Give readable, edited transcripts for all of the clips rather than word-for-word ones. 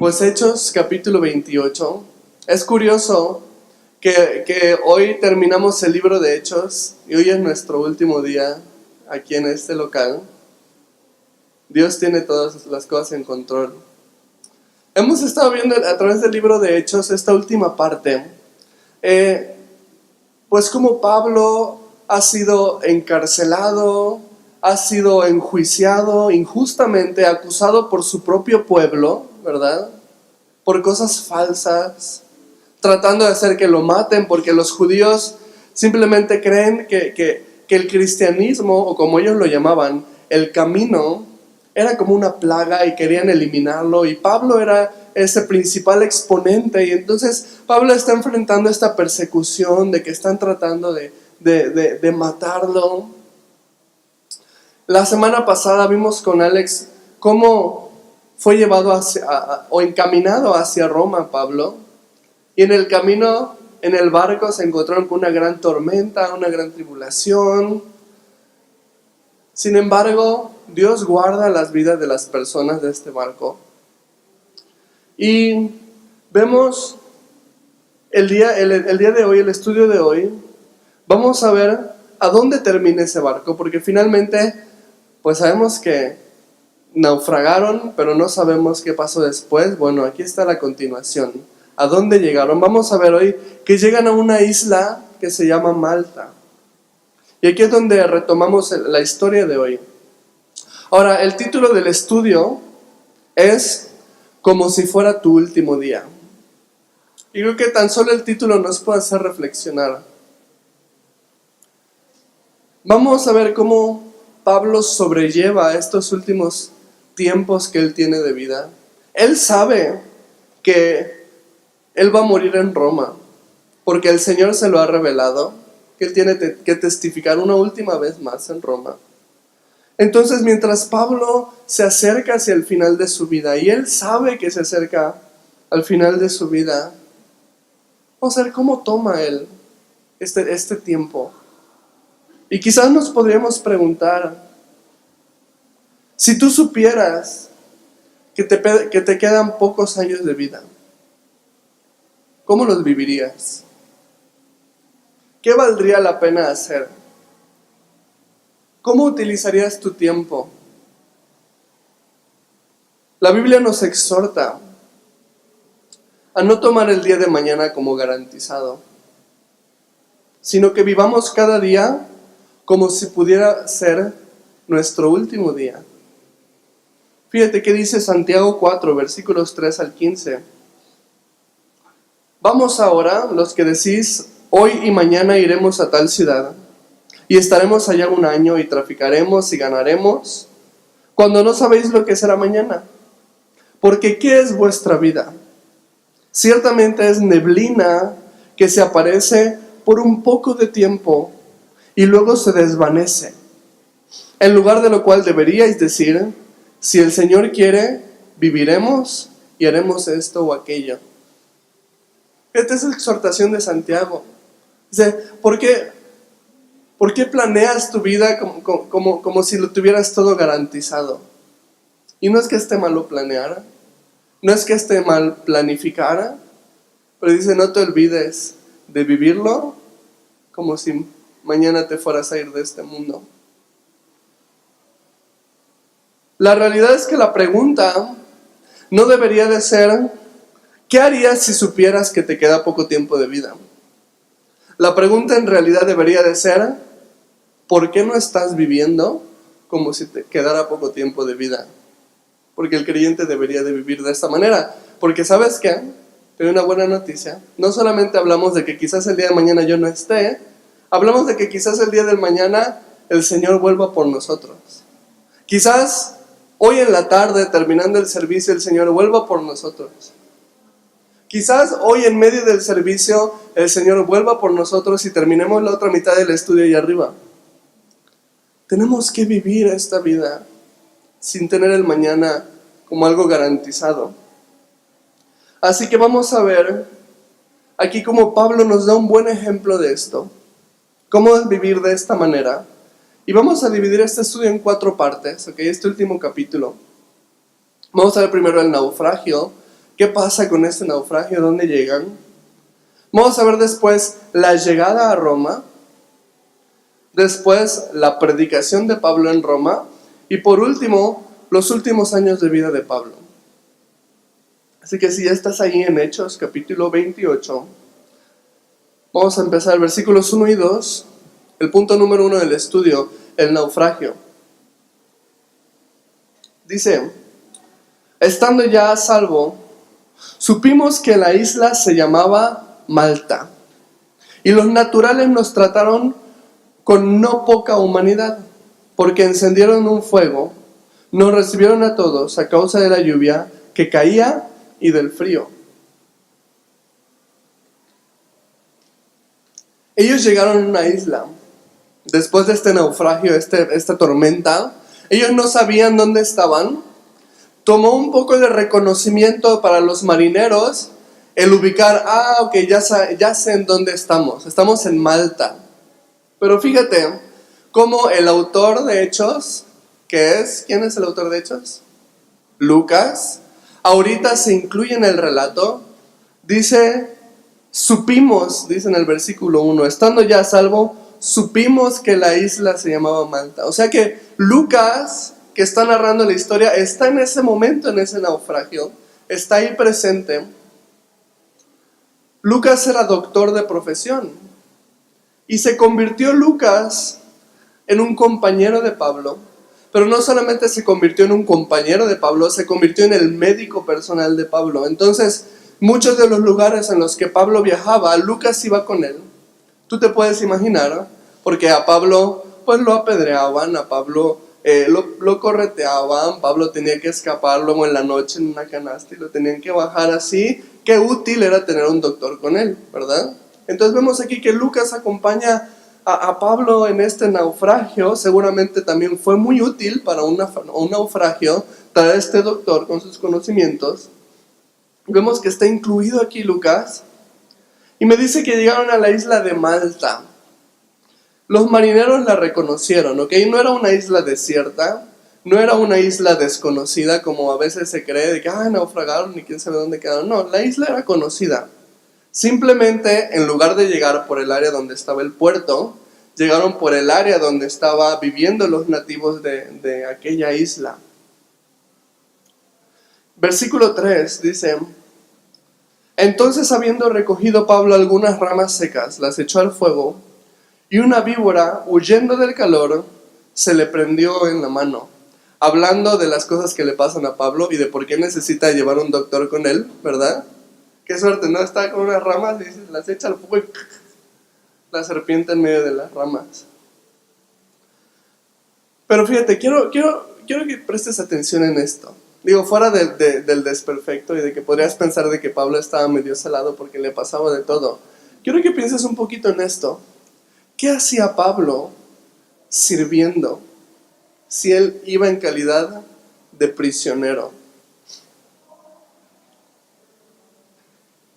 Pues Hechos capítulo 28. Es curioso que hoy terminamos el libro de Hechos y hoy es nuestro último día aquí en este local. Dios tiene todas las cosas en control. Hemos estado viendo a través del libro de Hechos esta última parte, pues como Pablo ha sido encarcelado, ha sido enjuiciado injustamente, acusado por su propio pueblo, ¿verdad? Por cosas falsas, tratando de hacer que lo maten, porque los judíos simplemente creen que el cristianismo, o como ellos lo llamaban, el camino, era como una plaga y querían eliminarlo, y Pablo era ese principal exponente, y entonces Pablo está enfrentando esta persecución de que están tratando de matarlo. La semana pasada vimos con Alex cómo fue llevado o encaminado hacia Roma Pablo, y en el camino, en el barco, se encontraron con una gran tormenta, una gran tribulación. Sin embargo, Dios guarda las vidas de las personas de este barco. Y vemos el día de hoy, el estudio de hoy, vamos a ver a dónde termina ese barco, porque finalmente, pues sabemos que naufragaron, pero no sabemos qué pasó después. Bueno, aquí está la continuación. ¿A dónde llegaron? Vamos a ver hoy que llegan a una isla que se llama Malta. Y aquí es donde retomamos la historia de hoy. Ahora, el título del estudio es Como si fuera tu último día. Y creo que tan solo el título nos puede hacer reflexionar. Vamos a ver cómo Pablo sobrelleva estos últimos tiempos que él tiene de vida. Él sabe que él va a morir en Roma, porque el Señor se lo ha revelado, que él tiene que testificar una última vez más en Roma. Entonces, mientras Pablo se acerca hacia el final de su vida, y él sabe que se acerca al final de su vida, vamos a ver cómo toma él este tiempo. Y quizás nos podríamos preguntar, si tú supieras que te quedan pocos años de vida, ¿cómo los vivirías? ¿Qué valdría la pena hacer? ¿Cómo utilizarías tu tiempo? La Biblia nos exhorta a no tomar el día de mañana como garantizado, sino que vivamos cada día como si pudiera ser nuestro último día. Fíjate qué dice Santiago 4, versículos 3 al 15. Vamos ahora, los que decís, hoy y mañana iremos a tal ciudad, y estaremos allá un año, y traficaremos y ganaremos, cuando no sabéis lo que será mañana. Porque ¿qué es vuestra vida? Ciertamente es neblina que se aparece por un poco de tiempo, y luego se desvanece. En lugar de lo cual deberíais decir, si el Señor quiere, viviremos y haremos esto o aquello. Esta es la exhortación de Santiago. Dice, ¿por qué planeas tu vida como si lo tuvieras todo garantizado? Y no es que esté malo planear, no es que esté mal planificar, pero dice, no te olvides de vivirlo como si mañana te fueras a ir de este mundo. La realidad es que la pregunta no debería de ser, ¿qué harías si supieras que te queda poco tiempo de vida? La pregunta en realidad debería de ser, ¿por qué no estás viviendo como si te quedara poco tiempo de vida? Porque el creyente debería de vivir de esta manera. Porque ¿sabes qué? Tengo una buena noticia. No solamente hablamos de que quizás el día de mañana yo no esté, hablamos de que quizás el día del mañana el Señor vuelva por nosotros. Quizás hoy en la tarde, terminando el servicio, el Señor vuelva por nosotros. Quizás hoy en medio del servicio el Señor vuelva por nosotros y terminemos la otra mitad del estudio ahí arriba. Tenemos que vivir esta vida sin tener el mañana como algo garantizado. Así que vamos a ver aquí cómo Pablo nos da un buen ejemplo de esto. Cómo vivir de esta manera. Y vamos a dividir este estudio en 4 partes, ¿ok? Este último capítulo. Vamos a ver primero el naufragio, ¿Qué pasa con este naufragio? ¿Dónde llegan? Vamos a ver después la llegada a Roma, después la predicación de Pablo en Roma y por último, los últimos años de vida de Pablo. Así que si ya estás ahí en Hechos, capítulo 28, vamos a empezar versículos 1 y 2, el punto número 1 del estudio, el naufragio. Dice, estando ya a salvo, supimos que la isla se llamaba Malta, y los naturales nos trataron con no poca humanidad, porque encendieron un fuego, nos recibieron a todos a causa de la lluvia que caía y del frío. Ellos llegaron a una isla, después de este naufragio, esta tormenta, ellos no sabían dónde estaban. Tomó un poco de reconocimiento para los marineros el ubicar, ok, ya sé en dónde estamos en Malta. Pero fíjate cómo el autor de Hechos, ¿quién es el autor de Hechos? Lucas, ahorita se incluye en el relato, dice, supimos, dice en el versículo 1, estando ya a salvo, supimos que la isla se llamaba Malta. O sea que Lucas, que está narrando la historia, está en ese momento, en ese naufragio, está ahí presente. Lucas era doctor de profesión y se convirtió Lucas en un compañero de Pablo, pero no solamente se convirtió en un compañero de Pablo, se convirtió en el médico personal de Pablo. Entonces, muchos de los lugares en los que Pablo viajaba, Lucas iba con él. Tú te puedes imaginar, porque a Pablo pues lo apedreaban, a Pablo lo correteaban, Pablo tenía que escapar luego en la noche en una canasta y lo tenían que bajar así. Qué útil era tener un doctor con él, ¿verdad? Entonces vemos aquí que Lucas acompaña a Pablo en este naufragio. Seguramente también fue muy útil para un naufragio traer a este doctor con sus conocimientos. Vemos que está incluido aquí Lucas. Y me dice que llegaron a la isla de Malta. Los marineros la reconocieron, ¿ok? No era una isla desierta, no era una isla desconocida como a veces se cree, de que naufragaron y quién sabe dónde quedaron. No, la isla era conocida. Simplemente, en lugar de llegar por el área donde estaba el puerto, llegaron por el área donde estaban viviendo los nativos de aquella isla. Versículo 3 dice, entonces habiendo recogido Pablo algunas ramas secas, las echó al fuego, y una víbora, huyendo del calor, se le prendió en la mano. Hablando de las cosas que le pasan a Pablo y de por qué necesita llevar un doctor con él, ¿verdad? Qué suerte, ¿no? Está con unas ramas y las echa al fuego y la serpiente en medio de las ramas. Pero fíjate, quiero que prestes atención en esto. Digo, fuera del desperfecto y de que podrías pensar de que Pablo estaba medio salado porque le pasaba de todo. Quiero que pienses un poquito en esto. ¿Qué hacía Pablo sirviendo si él iba en calidad de prisionero?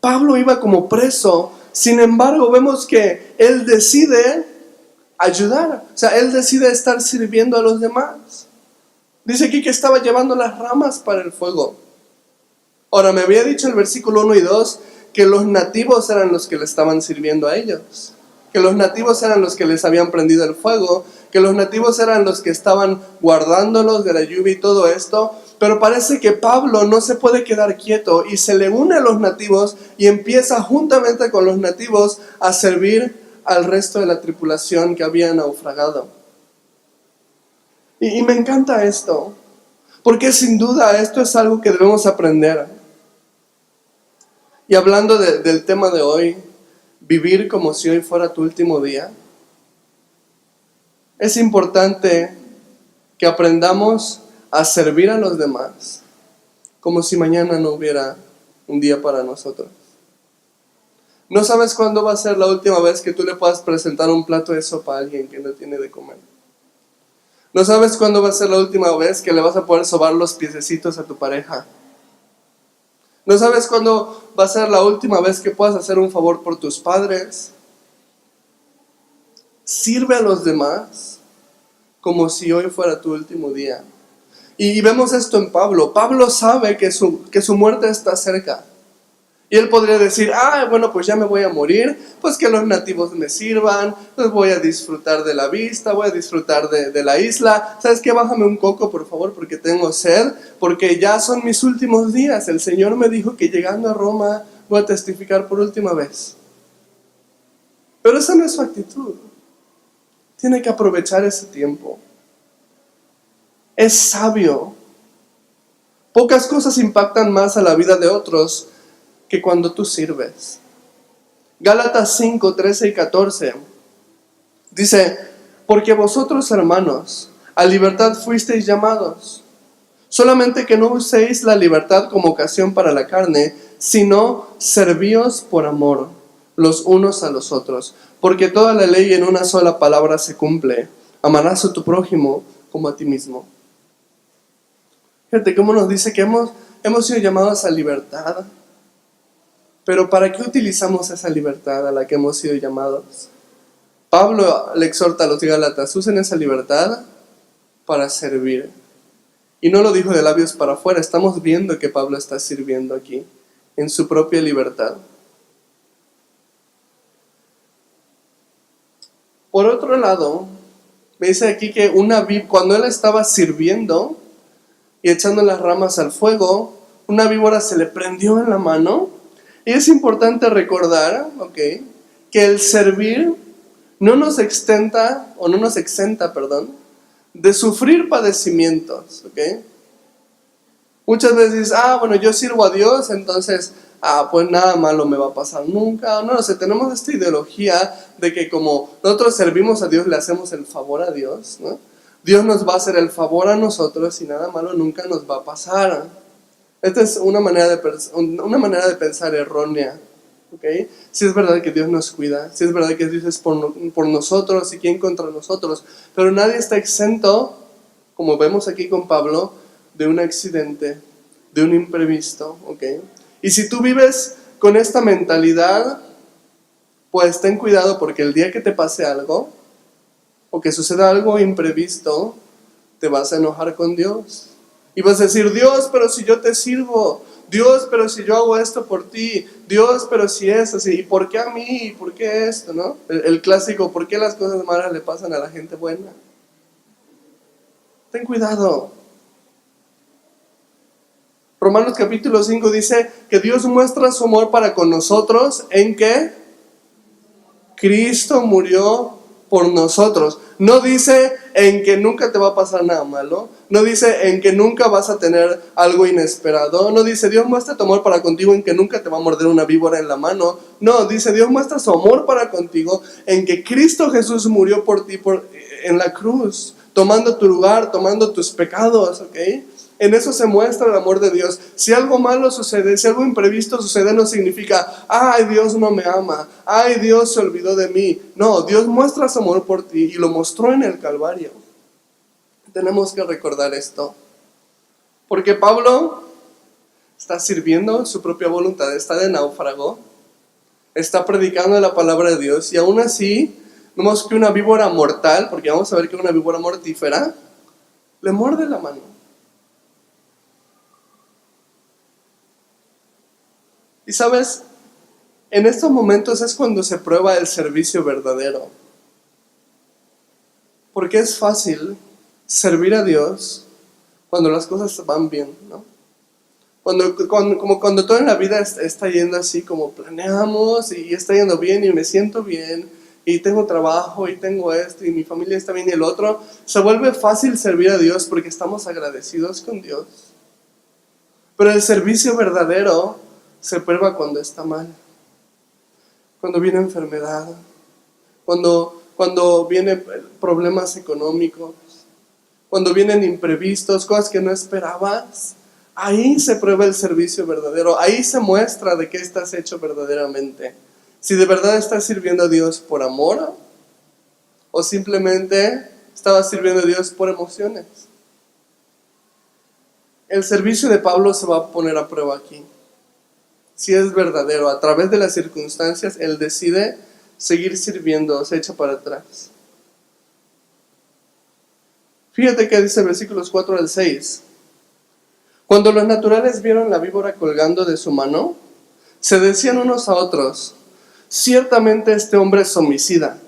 Pablo iba como preso, sin embargo vemos que él decide ayudar, o sea, él decide estar sirviendo a los demás. Dice aquí que estaba llevando las ramas para el fuego. Ahora, me había dicho el versículo 1 y 2 que los nativos eran los que le estaban sirviendo a ellos, que los nativos eran los que les habían prendido el fuego, que los nativos eran los que estaban guardándolos de la lluvia y todo esto. Pero parece que Pablo no se puede quedar quieto y se le une a los nativos y empieza juntamente con los nativos a servir al resto de la tripulación que había naufragado. Y me encanta esto, porque sin duda esto es algo que debemos aprender. Y hablando del tema de hoy, vivir como si hoy fuera tu último día, es importante que aprendamos a servir a los demás como si mañana no hubiera un día para nosotros. No sabes cuándo va a ser la última vez que tú le puedas presentar un plato de sopa a alguien que no tiene de comer. No sabes cuándo va a ser la última vez que le vas a poder sobar los piececitos a tu pareja. No sabes cuándo va a ser la última vez que puedas hacer un favor por tus padres. Sirve a los demás como si hoy fuera tu último día. Y vemos esto en Pablo. Pablo sabe que su muerte está cerca. Y él podría decir, bueno, pues ya me voy a morir, pues que los nativos me sirvan, pues voy a disfrutar de la vista, voy a disfrutar de la isla. ¿Sabes qué? Bájame un coco, por favor, porque tengo sed, porque ya son mis últimos días. El Señor me dijo que llegando a Roma voy a testificar por última vez. Pero esa no es su actitud. Tiene que aprovechar ese tiempo. Es sabio. Pocas cosas impactan más a la vida de otros que cuando tú sirves. Gálatas 5, 13 y 14 dice, porque vosotros, hermanos, a libertad fuisteis llamados, solamente que no uséis la libertad como ocasión para la carne, sino servíos por amor los unos a los otros, porque toda la ley en una sola palabra se cumple: amarás a tu prójimo como a ti mismo. Fíjate cómo nos dice que hemos sido llamados a libertad. Pero ¿para qué utilizamos esa libertad a la que hemos sido llamados? Pablo le exhorta a los Gálatas, usen esa libertad para servir. Y no lo dijo de labios para afuera, estamos viendo que Pablo está sirviendo aquí, en su propia libertad. Por otro lado, me dice aquí que cuando él estaba sirviendo y echando las ramas al fuego, una víbora se le prendió en la mano. Y es importante recordar, que el servir no nos exenta, de sufrir padecimientos, Muchas veces dices, bueno, yo sirvo a Dios, entonces, pues nada malo me va a pasar nunca. No, tenemos esta ideología de que como nosotros servimos a Dios, le hacemos el favor a Dios, ¿no? Dios nos va a hacer el favor a nosotros y nada malo nunca nos va a pasar. Esta es una manera de pensar errónea, Si es verdad que Dios nos cuida, si es verdad que Dios es por nosotros y quién contra nosotros, pero nadie está exento, como vemos aquí con Pablo, de un accidente, de un imprevisto, Y si tú vives con esta mentalidad, pues ten cuidado, porque el día que te pase algo, o que suceda algo imprevisto, te vas a enojar con Dios. Y vas a decir, Dios, pero si yo te sirvo, Dios, pero si yo hago esto por ti, Dios, pero si es así, ¿y por qué a mí? ¿Por qué esto? ¿No? El clásico, ¿por qué las cosas malas le pasan a la gente buena? Ten cuidado. Romanos capítulo 5 dice que Dios muestra su amor para con nosotros en que Cristo murió por nosotros. No dice en que nunca te va a pasar nada malo. No dice en que nunca vas a tener algo inesperado. No dice Dios muestra tu amor para contigo en que nunca te va a morder una víbora en la mano. No, dice Dios muestra su amor para contigo en que Cristo Jesús murió por ti en la cruz, tomando tu lugar, tomando tus pecados, En eso se muestra el amor de Dios. Si algo malo sucede, si algo imprevisto sucede, no significa, ay, Dios no me ama, ay, Dios se olvidó de mí. No, Dios muestra su amor por ti y lo mostró en el Calvario. Tenemos que recordar esto. Porque Pablo está sirviendo su propia voluntad, está de náufrago, está predicando la palabra de Dios y aún así vemos que una víbora mortal, porque vamos a ver que una víbora mortífera, le muerde la mano. Y sabes, en estos momentos es cuando se prueba el servicio verdadero. Porque es fácil servir a Dios cuando las cosas van bien, ¿no? Cuando todo en la vida está yendo así como planeamos y está yendo bien y me siento bien y tengo trabajo y tengo esto y mi familia está bien y el otro, se vuelve fácil servir a Dios porque estamos agradecidos con Dios. Pero el servicio verdadero se prueba cuando está mal, cuando viene enfermedad, cuando vienen problemas económicos, cuando vienen imprevistos, cosas que no esperabas. Ahí se prueba el servicio verdadero, ahí se muestra de qué estás hecho verdaderamente. Si de verdad estás sirviendo a Dios por amor o simplemente estabas sirviendo a Dios por emociones. El servicio de Pablo se va a poner a prueba aquí. Si es verdadero, a través de las circunstancias, él decide seguir sirviendo, se echa para atrás. Fíjate que dice versículos 4 al 6. Cuando los naturales vieron la víbora colgando de su mano, se decían unos a otros: ciertamente este hombre es homicida,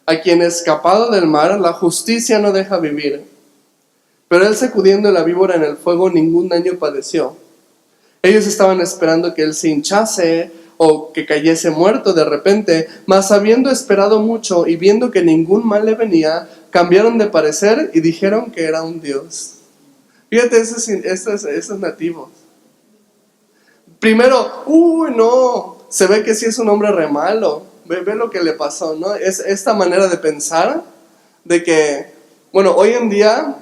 a quien escapado del mar la justicia no deja vivir. Pero él, sacudiendo la víbora en el fuego, ningún daño padeció. Ellos estaban esperando que él se hinchase o que cayese muerto de repente, mas habiendo esperado mucho y viendo que ningún mal le venía, cambiaron de parecer y dijeron que era un dios. Fíjate esos nativos. Primero, no, se ve que sí es un hombre re malo. Ve lo que le pasó, ¿no? Es esta manera de pensar de que, bueno, hoy en día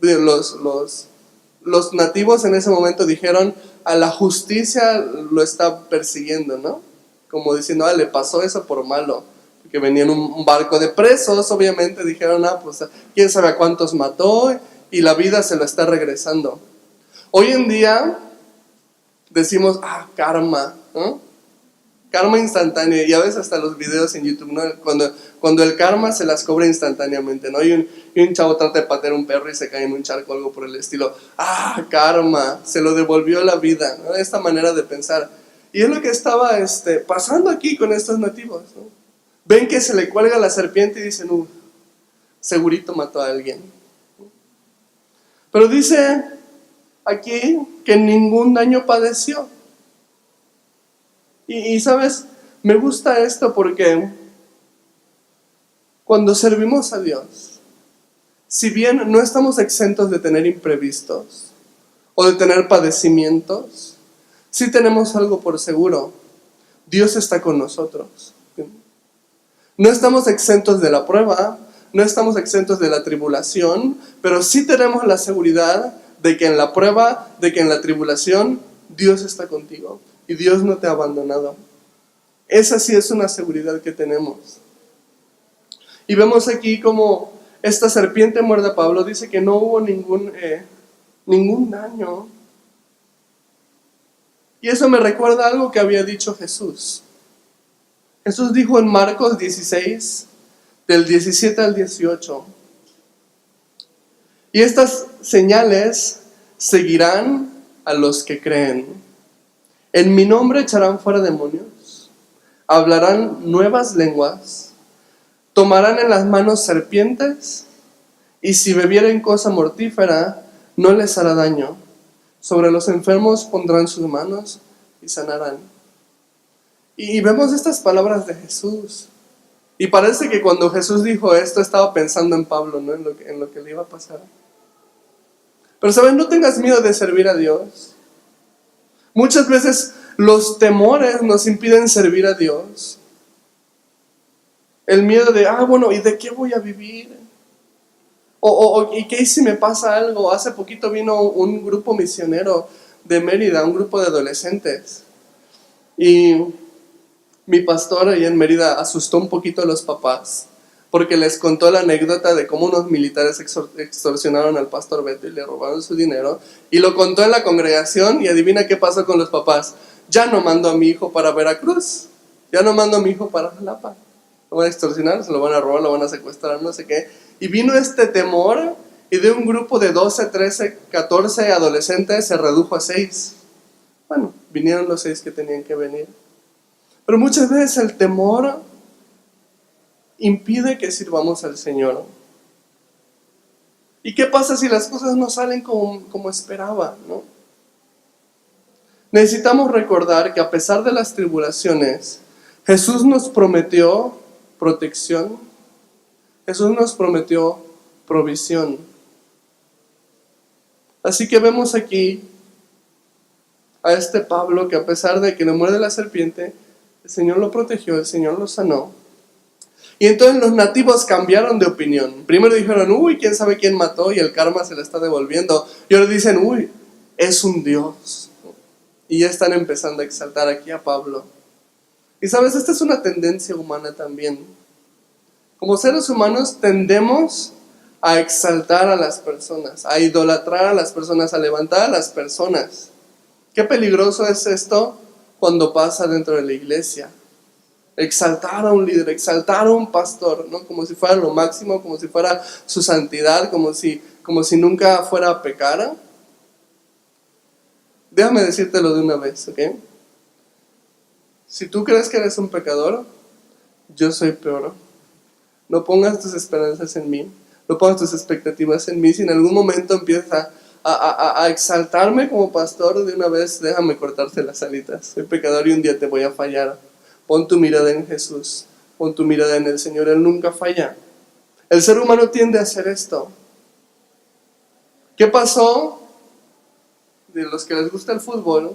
los nativos en ese momento dijeron: a la justicia lo está persiguiendo, ¿no? Como diciendo: le pasó eso por malo. Porque venía en un barco de presos, obviamente dijeron: pues quién sabe a cuántos mató y la vida se lo está regresando. Hoy en día decimos: karma, ¿no? Karma instantáneo, y a veces hasta los videos en YouTube, ¿no? Cuando el karma se las cobra instantáneamente, ¿no? Y un chavo trata de patear un perro y se cae en un charco, algo por el estilo. Karma, se lo devolvió la vida, ¿no? Esta manera de pensar. Y es lo que estaba pasando aquí con estos nativos, ¿no? Ven que se le cuelga la serpiente y dicen: segurito mató a alguien. Pero dice aquí que ningún daño padeció. Y sabes, me gusta esto porque cuando servimos a Dios, si bien no estamos exentos de tener imprevistos o de tener padecimientos, sí tenemos algo por seguro: Dios está con nosotros. No estamos exentos de la prueba, no estamos exentos de la tribulación, pero sí tenemos la seguridad de que en la prueba, de que en la tribulación, Dios está contigo y Dios no te ha abandonado. Esa sí es una seguridad que tenemos. Y vemos aquí como esta serpiente muerde a Pablo. Dice que no hubo ningún daño. Y eso me recuerda algo que había dicho Jesús. Jesús dijo en Marcos 16, del 17 al 18: y estas señales seguirán a los que creen. En mi nombre echarán fuera demonios, hablarán nuevas lenguas, tomarán en las manos serpientes, y si bebieren cosa mortífera, no les hará daño. Sobre los enfermos pondrán sus manos y sanarán. Y vemos estas palabras de Jesús. Y parece que cuando Jesús dijo esto, estaba pensando en Pablo, ¿no? En lo que le iba a pasar. Pero, ¿sabes? No tengas miedo de servir a Dios. Muchas veces los temores nos impiden servir a Dios. El miedo de, ¿y de qué voy a vivir? ¿Y qué si me pasa algo? Hace poquito vino un grupo misionero de Mérida, un grupo de adolescentes. Y mi pastor ahí en Mérida asustó un poquito a los papás, porque les contó la anécdota de cómo unos militares extorsionaron al pastor Beto y le robaron su dinero, y lo contó en la congregación. Y adivina qué pasó con los papás: ya no mando a mi hijo para Veracruz, ya no mando a mi hijo para Jalapa, lo van a extorsionar, se lo van a robar, lo van a secuestrar, no sé qué. Y vino este temor, y de un grupo de 12, 13, 14 adolescentes se redujo a 6. Bueno, vinieron los 6 que tenían que venir. Pero muchas veces el temor impide que sirvamos al Señor. ¿Y qué pasa si las cosas no salen como esperaba, ¿no? Necesitamos recordar que a pesar de las tribulaciones, Jesús nos prometió protección. Jesús nos prometió provisión. Así que vemos aquí a este Pablo que, a pesar de que le muerde la serpiente, el Señor lo protegió, el Señor lo sanó. Y entonces los nativos cambiaron de opinión. Primero dijeron: quién sabe quién mató y el karma se le está devolviendo. Y ahora dicen: es un Dios. Y ya están empezando a exaltar aquí a Pablo. Y sabes, esta es una tendencia humana también. Como seres humanos tendemos a exaltar a las personas, a idolatrar a las personas, a levantar a las personas. Qué peligroso es esto cuando pasa dentro de la iglesia. exaltar a un líder, exaltar a un pastor, ¿no? Como si fuera lo máximo, como si fuera su santidad, como si nunca fuera a pecar. Déjame decírtelo de una vez, ¿ok? Si tú crees que eres un pecador, yo soy peor. No pongas tus esperanzas en mí, no pongas tus expectativas en mí. Si en algún momento empiezas a exaltarme como pastor, de una vez déjame cortarte las alitas. Soy pecador y un día te voy a fallar. Pon tu mirada en Jesús, pon tu mirada en el Señor, Él nunca falla. El ser humano tiende a hacer esto. ¿Qué pasó? De los que les gusta el fútbol,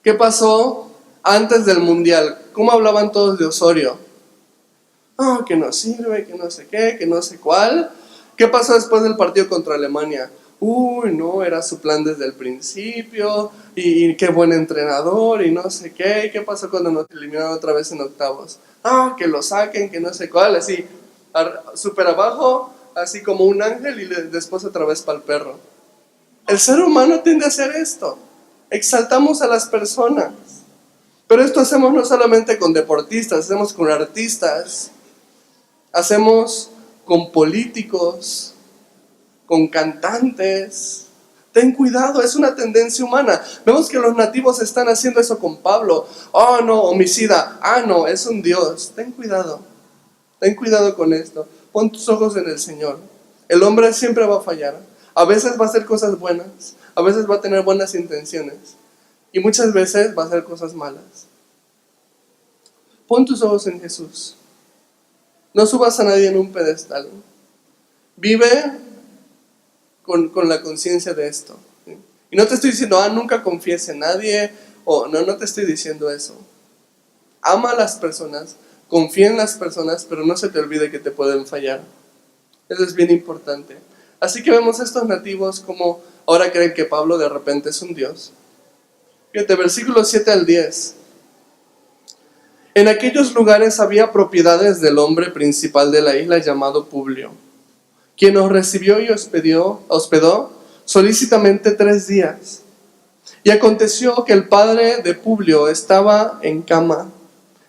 ¿qué pasó antes del Mundial? ¿Cómo hablaban todos de Osorio? Que no sirve, que no sé qué, que no sé cuál. ¿Qué pasó después del partido contra Alemania? No, era su plan desde el principio, y qué buen entrenador, y no sé qué. ¿Y qué pasó cuando nos eliminaron otra vez en octavos? Que lo saquen, que no sé cuál, así, súper abajo, así como un ángel, y después otra vez para el perro. El ser humano tiende a hacer esto. Exaltamos a las personas. Pero esto hacemos no solamente con deportistas, hacemos con artistas, hacemos con políticos, con cantantes. Ten cuidado, es una tendencia humana. Vemos que los nativos están haciendo eso con Pablo. No, homicida. No, es un Dios. Ten cuidado con esto. Pon tus ojos en el Señor. El hombre siempre va a fallar. A veces va a hacer cosas buenas, a veces va a tener buenas intenciones, y muchas veces va a hacer cosas malas. Pon tus ojos en Jesús. No subas a nadie en un pedestal. Vive con la conciencia de esto. ¿Sí? Y no te estoy diciendo, nunca confíes en nadie, no te estoy diciendo eso. Ama a las personas, confía en las personas, pero no se te olvide que te pueden fallar. Eso es bien importante. Así que vemos a estos nativos como ahora creen que Pablo de repente es un Dios. Fíjate, versículos 7 al 10. En aquellos lugares había propiedades del hombre principal de la isla llamado Publio, quien nos recibió y hospedó solícitamente 3 días. Y aconteció que el padre de Publio estaba en cama,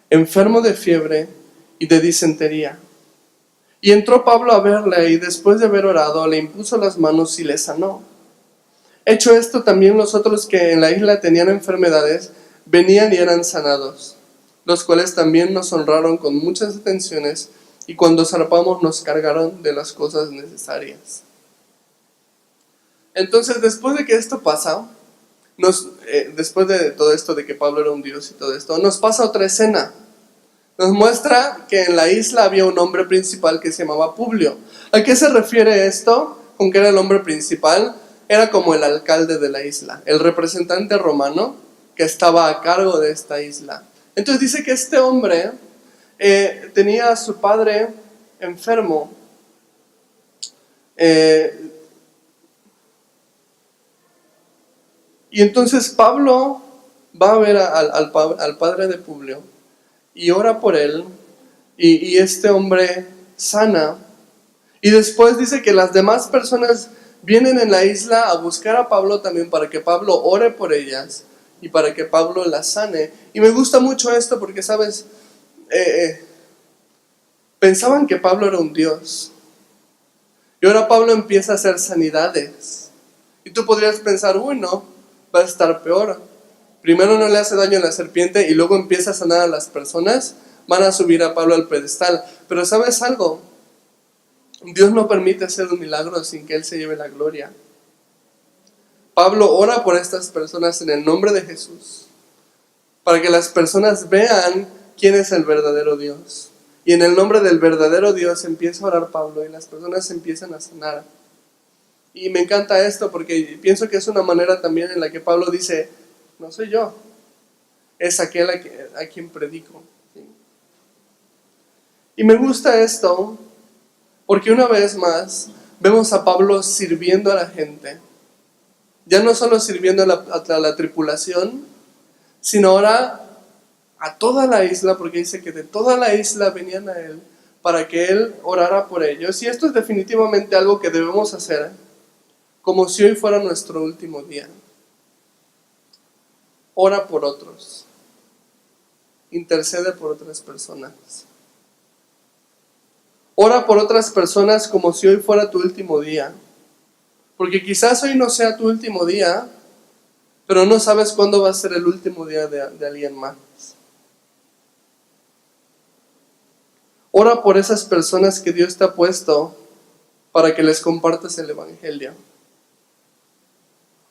enfermo de fiebre y de disentería. Y entró Pablo a verle, y después de haber orado, le impuso las manos y le sanó. Hecho esto, también los otros que en la isla tenían enfermedades venían y eran sanados, los cuales también nos honraron con muchas atenciones, y cuando zarpamos nos cargaron de las cosas necesarias. Entonces, después de que esto pasa, después de todo esto de que Pablo era un Dios y todo esto, nos pasa otra escena. Nos muestra que en la isla había un hombre principal que se llamaba Publio. ¿A qué se refiere esto? Con que era el hombre principal. Era como el alcalde de la isla, el representante romano que estaba a cargo de esta isla. Entonces dice que este hombre tenía a su padre enfermo. Y entonces Pablo va a ver al padre de Publio y ora por él, y este hombre sana. Y después dice que las demás personas vienen en la isla a buscar a Pablo también para que Pablo ore por ellas y para que Pablo las sane. Y me gusta mucho esto porque, ¿sabes? Pensaban que Pablo era un Dios. Y ahora Pablo empieza a hacer sanidades. Y tú podrías pensar, no, va a estar peor. Primero no le hace daño a la serpiente y luego empieza a sanar a las personas. Van a subir a Pablo al pedestal. Pero ¿sabes algo? Dios no permite hacer un milagro sin que Él se lleve la gloria. Pablo ora por estas personas en el nombre de Jesús, para que las personas vean quién es el verdadero Dios. Y en el nombre del verdadero Dios empieza a orar Pablo y las personas empiezan a sanar. Y me encanta esto porque pienso que es una manera también en la que Pablo dice, no soy yo, es aquel a quien predico. ¿Sí? Y me gusta esto porque una vez más vemos a Pablo sirviendo a la gente. Ya no solo sirviendo a la tripulación, sino ahora a toda la isla, porque dice que de toda la isla venían a él para que él orara por ellos. Y esto es definitivamente algo que debemos hacer, como si hoy fuera nuestro último día. Ora por otros. intercede por otras personas. Ora por otras personas como si hoy fuera tu último día. Porque quizás hoy no sea tu último día, pero no sabes cuándo va a ser el último día de alguien más. Ora por esas personas que Dios te ha puesto para que les compartas el Evangelio.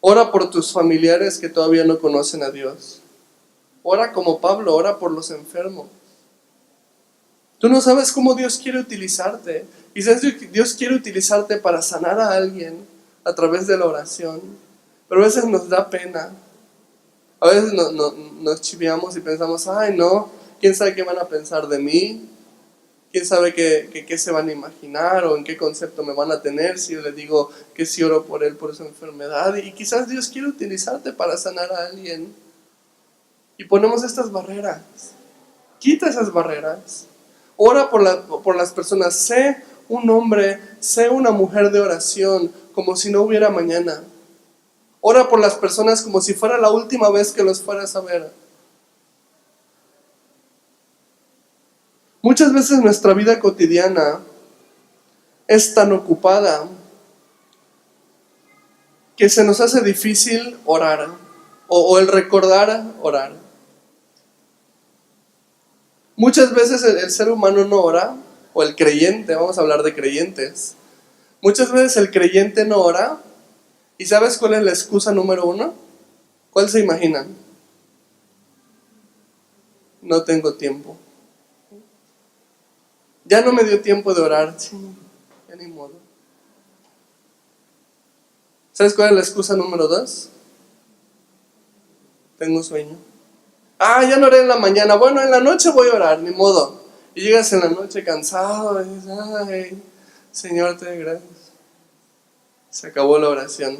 Ora por tus familiares que todavía no conocen a Dios. Ora como Pablo, ora por los enfermos. Tú no sabes cómo Dios quiere utilizarte. Quizás Dios quiere utilizarte para sanar a alguien a través de la oración. Pero a veces nos da pena. A veces nos chiviamos y pensamos, ay no, ¿quién sabe qué van a pensar de mí? ¿Quién sabe qué se van a imaginar o en qué concepto me van a tener si yo le digo que sí oro por él, por su enfermedad? Y quizás Dios quiere utilizarte para sanar a alguien. Y ponemos estas barreras. Quita esas barreras. Ora por las personas. Sé un hombre, sé una mujer de oración, como si no hubiera mañana. Ora por las personas como si fuera la última vez que los fueras a ver. Muchas veces nuestra vida cotidiana es tan ocupada que se nos hace difícil orar o el recordar orar. Muchas veces el ser humano no ora, o el creyente, vamos a hablar de creyentes. Muchas veces el creyente no ora, ¿y sabes cuál es la excusa número uno? ¿Cuál se imaginan? No tengo tiempo. Ya no me dio tiempo de orar. Sí, ya ni modo. ¿Sabes cuál es la excusa número dos? Tengo sueño. Ah, ya no oré en la mañana. Bueno, en la noche voy a orar, ni modo. Y llegas en la noche cansado y dices, ay, Señor, te doy gracias. Se acabó la oración.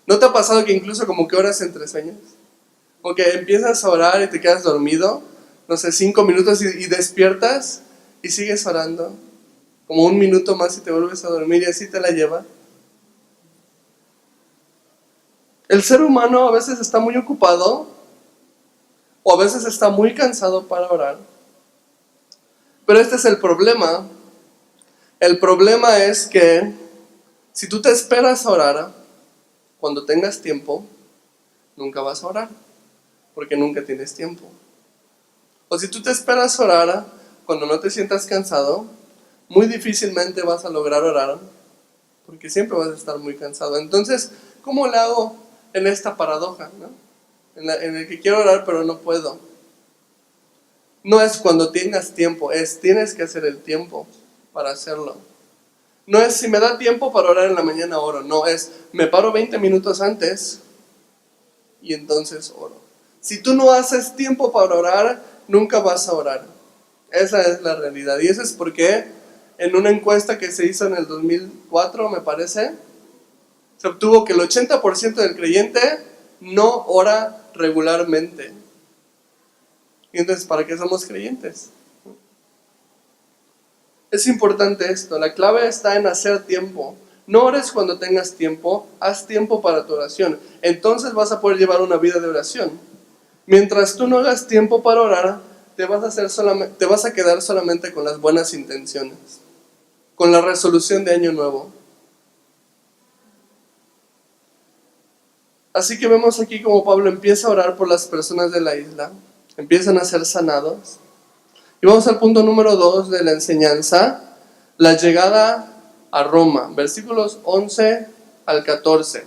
¿No te ha pasado que incluso como que oras entre sueños? O que empiezas a orar y te quedas dormido, no sé, 5 minutos y despiertas y sigues orando. Como 1 minuto más y te vuelves a dormir y así te la lleva. El ser humano a veces está muy ocupado o a veces está muy cansado para orar. Pero este es el problema. El problema es que si tú te esperas a orar, cuando tengas tiempo, nunca vas a orar, porque nunca tienes tiempo. O si tú te esperas a orar cuando no te sientas cansado, muy difícilmente vas a lograr orar, porque siempre vas a estar muy cansado. Entonces, ¿cómo le hago en esta paradoja, ¿no? En el que quiero orar pero no puedo? No es cuando tengas tiempo, es tienes que hacer el tiempo para hacerlo. No es si me da tiempo para orar en la mañana oro, no, es me paro 20 minutos antes y entonces oro. Si tú no haces tiempo para orar, nunca vas a orar. Esa es la realidad. Y eso es porque en una encuesta que se hizo en el 2004, me parece, se obtuvo que el 80% del creyente no ora regularmente. Y entonces, ¿para qué somos creyentes? Es importante esto, la clave está en hacer tiempo. No ores cuando tengas tiempo, haz tiempo para tu oración. Entonces vas a poder llevar una vida de oración. Mientras tú no hagas tiempo para orar, te vas a quedar solamente con las buenas intenciones, con la resolución de año nuevo. Así que vemos aquí como Pablo empieza a orar por las personas de la isla, empiezan a ser sanados. Y vamos al punto número 2 de la enseñanza, la llegada a Roma, versículos 11 al 14.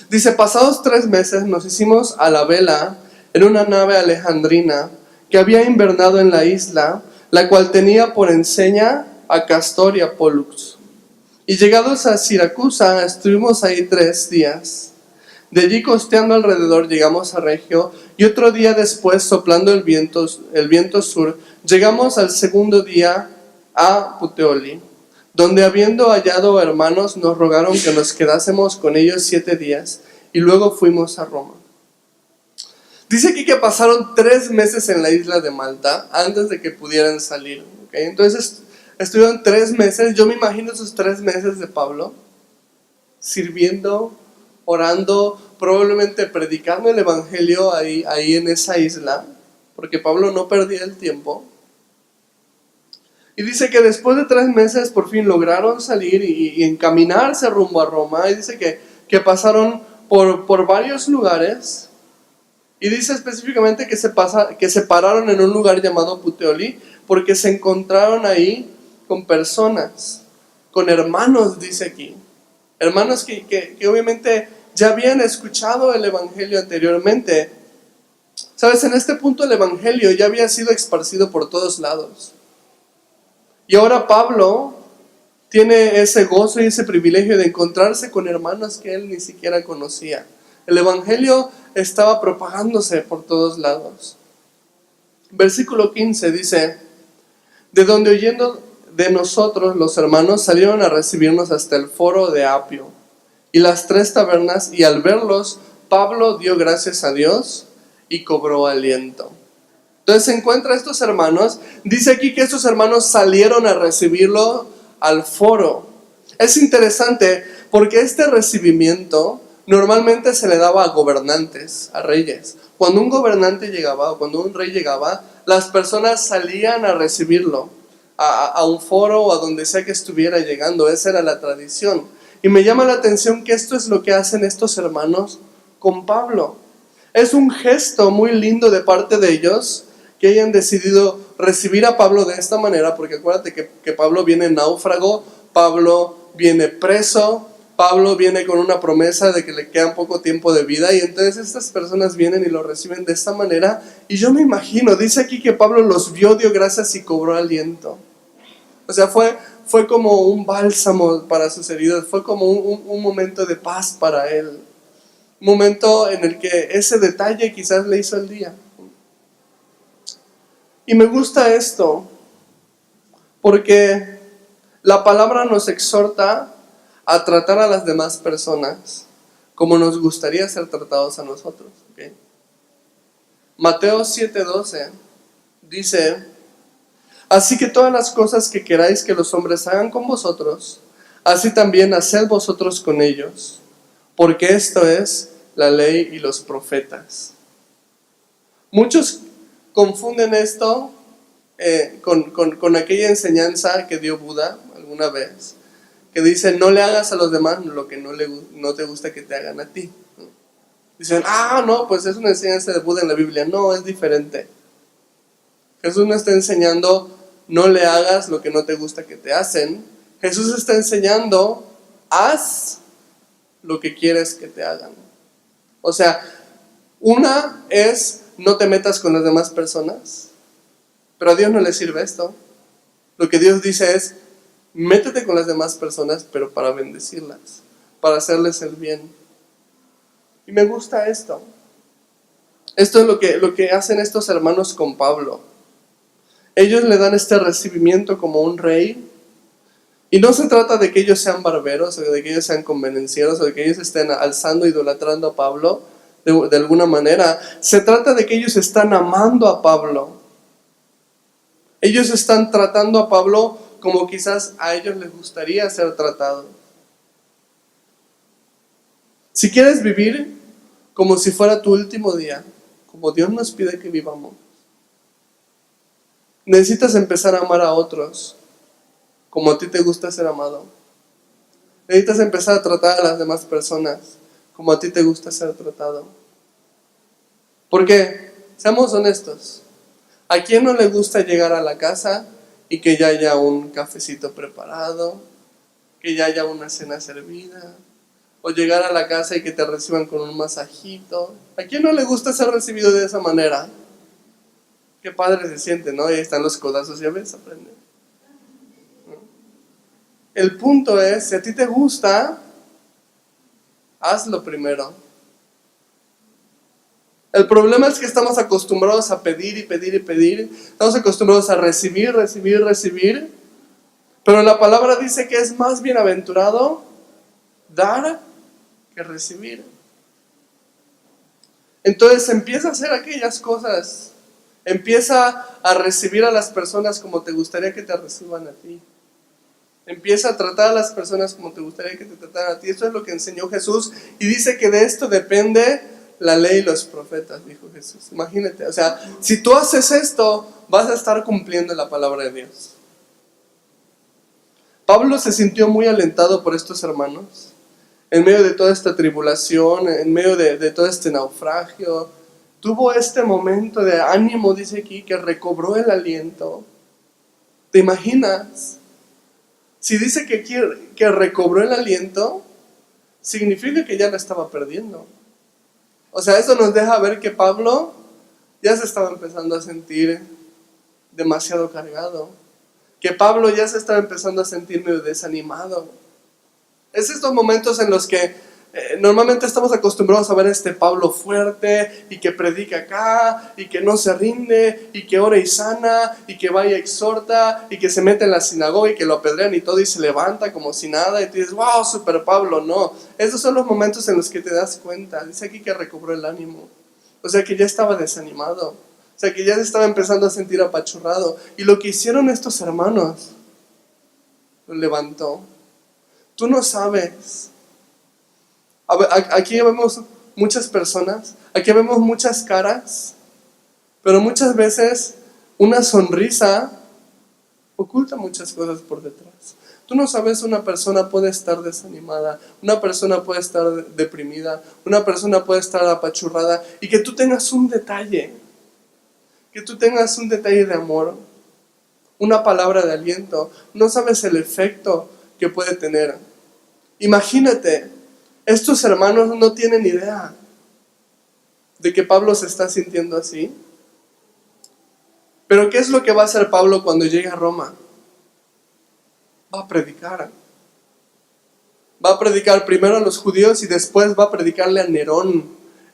Dice, pasados 3 meses nos hicimos a la vela en una nave alejandrina que había invernado en la isla, la cual tenía por enseña a Castor y a Pólux. Y llegados a Siracusa, estuvimos ahí 3 días. De allí costeando alrededor llegamos a Regio, y otro día después, soplando el viento sur, llegamos al segundo día a Puteoli, donde habiendo hallado hermanos nos rogaron que nos quedásemos con ellos 7 días, y luego fuimos a Roma. Dice aquí que pasaron 3 meses en la isla de Malta antes de que pudieran salir, ¿okay? Entonces estuvieron 3 meses, yo me imagino esos 3 meses de Pablo, sirviendo, orando, probablemente predicando el evangelio ahí en esa isla. porque Pablo no perdía el tiempo. Y dice que después de 3 meses por fin lograron salir y encaminarse rumbo a Roma. Y dice que pasaron por varios lugares. Y dice específicamente que se pararon en un lugar llamado Puteoli, porque se encontraron ahí con personas, con hermanos, dice aquí. Hermanos que obviamente ya habían escuchado el Evangelio anteriormente. Sabes, en este punto el Evangelio ya había sido esparcido por todos lados. Y ahora Pablo tiene ese gozo y ese privilegio de encontrarse con hermanos que él ni siquiera conocía. El Evangelio estaba propagándose por todos lados. Versículo 15 dice: de donde oyendo de nosotros los hermanos salieron a recibirnos hasta el foro de Apio y las 3 tabernas, y al verlos Pablo dio gracias a Dios y cobró aliento. Entonces se encuentra a estos hermanos. Dice aquí que estos hermanos salieron a recibirlo al foro. Es interesante porque este recibimiento normalmente se le daba a gobernantes, a reyes. Cuando un gobernante llegaba o cuando un rey llegaba, las personas salían a recibirlo a un foro o a donde sea que estuviera llegando. Esa era la tradición. Y me llama la atención que esto es lo que hacen estos hermanos con Pablo. Es un gesto muy lindo de parte de ellos que hayan decidido recibir a Pablo de esta manera, porque acuérdate que Pablo viene náufrago, Pablo viene preso, Pablo viene con una promesa de que le queda poco tiempo de vida, y entonces estas personas vienen y lo reciben de esta manera. Y yo me imagino, dice aquí que Pablo los vio, dio gracias y cobró aliento. O sea, fue como un bálsamo para sus heridas, fue como un momento de paz para él, un momento en el que ese detalle quizás le hizo el día. Y me gusta esto porque la palabra nos exhorta a tratar a las demás personas como nos gustaría ser tratados a nosotros. ¿Okay? Mateo 7:12 dice: así que todas las cosas que queráis que los hombres hagan con vosotros, así también haced vosotros con ellos, porque esto es la ley y los profetas. Muchos confunden esto con aquella enseñanza que dio Buda alguna vez, que dice: no le hagas a los demás lo que no te gusta que te hagan a ti. Dicen: no, pues es una enseñanza de Buda en la Biblia. No, es diferente. Jesús no está enseñando no le hagas lo que no te gusta que te hacen. Jesús está enseñando: haz lo que quieres que te hagan. O sea, una es: no te metas con las demás personas. Pero a Dios no le sirve esto. Lo que Dios dice es: métete con las demás personas, pero para bendecirlas, para hacerles el bien. Y me gusta esto. Esto es lo que hacen estos hermanos con Pablo. Ellos le dan este recibimiento como un rey. Y no se trata de que ellos sean barberos, o de que ellos sean convenencieros, o de que ellos estén alzando, idolatrando a Pablo de alguna manera. Se trata de que ellos están amando a Pablo. Ellos están tratando a Pablo como quizás a ellos les gustaría ser tratados. Si quieres vivir como si fuera tu último día, como Dios nos pide que vivamos, necesitas empezar a amar a otros como a ti te gusta ser amado. Necesitas empezar a tratar a las demás personas como a ti te gusta ser tratado. Porque, seamos honestos, ¿a quién no le gusta llegar a la casa y que ya haya un cafecito preparado, que ya haya una cena servida, o llegar a la casa y que te reciban con un masajito? ¿A quién no le gusta ser recibido de esa manera? Qué padre se siente, ¿no? Y ahí están los codazos, ya ves, aprende. El punto es, si a ti te gusta, hazlo primero. El problema es que estamos acostumbrados a pedir y pedir y pedir. Estamos acostumbrados a recibir, recibir, recibir. Pero la palabra dice que es más bienaventurado dar que recibir. Entonces empieza a hacer aquellas cosas. Empieza a recibir a las personas como te gustaría que te reciban a ti. Empieza a tratar a las personas como te gustaría que te trataran a ti. Esto es lo que enseñó Jesús. Y dice que de esto depende la ley y los profetas, dijo Jesús. Imagínate, o sea, si tú haces esto, vas a estar cumpliendo la palabra de Dios. Pablo se sintió muy alentado por estos hermanos, en medio de toda esta tribulación, en medio de todo este naufragio. Tuvo este momento de ánimo, dice aquí, que recobró el aliento. ¿Te imaginas? Si dice que recobró el aliento, significa que ya lo estaba perdiendo. O sea, eso nos deja ver que Pablo ya se estaba empezando a sentir demasiado cargado. Que Pablo ya se estaba empezando a sentir medio desanimado. Es estos momentos en los que normalmente estamos acostumbrados a ver a este Pablo fuerte y que predica acá y que no se rinde y que ora y sana y que vaya y exhorta y que se mete en la sinagoga y que lo apedrean y todo y se levanta como si nada y tú dices, wow, super Pablo. No, esos son los momentos en los que te das cuenta. Dice aquí que recobró el ánimo, o sea que ya estaba desanimado, o sea que ya se estaba empezando a sentir apachurrado. Y lo que hicieron estos hermanos, lo levantó. Tú no sabes. Aquí vemos muchas personas, aquí vemos muchas caras, pero muchas veces una sonrisa oculta muchas cosas por detrás. Tú no sabes, una persona puede estar desanimada, una persona puede estar deprimida, una persona puede estar apachurrada y que tú tengas un detalle, de amor, una palabra de aliento. No sabes el efecto que puede tener. Imagínate, estos hermanos no tienen idea de que Pablo se está sintiendo así. Pero ¿qué es lo que va a hacer Pablo cuando llegue a Roma? Va a predicar. Va a predicar primero a los judíos y después va a predicarle a Nerón,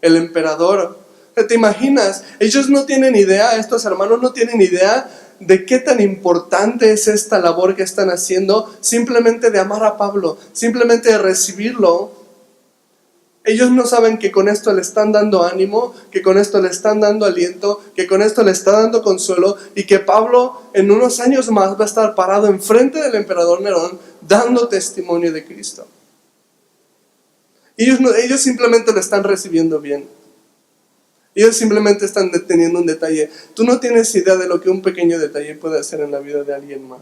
el emperador. ¿Te imaginas? Ellos no tienen idea, estos hermanos no tienen idea de qué tan importante es esta labor que están haciendo, simplemente de amar a Pablo, simplemente de recibirlo. Ellos no saben que con esto le están dando ánimo, que con esto le están dando aliento, que con esto le está dando consuelo y que Pablo en unos años más va a estar parado enfrente del emperador Nerón dando testimonio de Cristo. Ellos simplemente lo están recibiendo bien. Ellos simplemente están teniendo un detalle. Tú no tienes idea de lo que un pequeño detalle puede hacer en la vida de alguien más.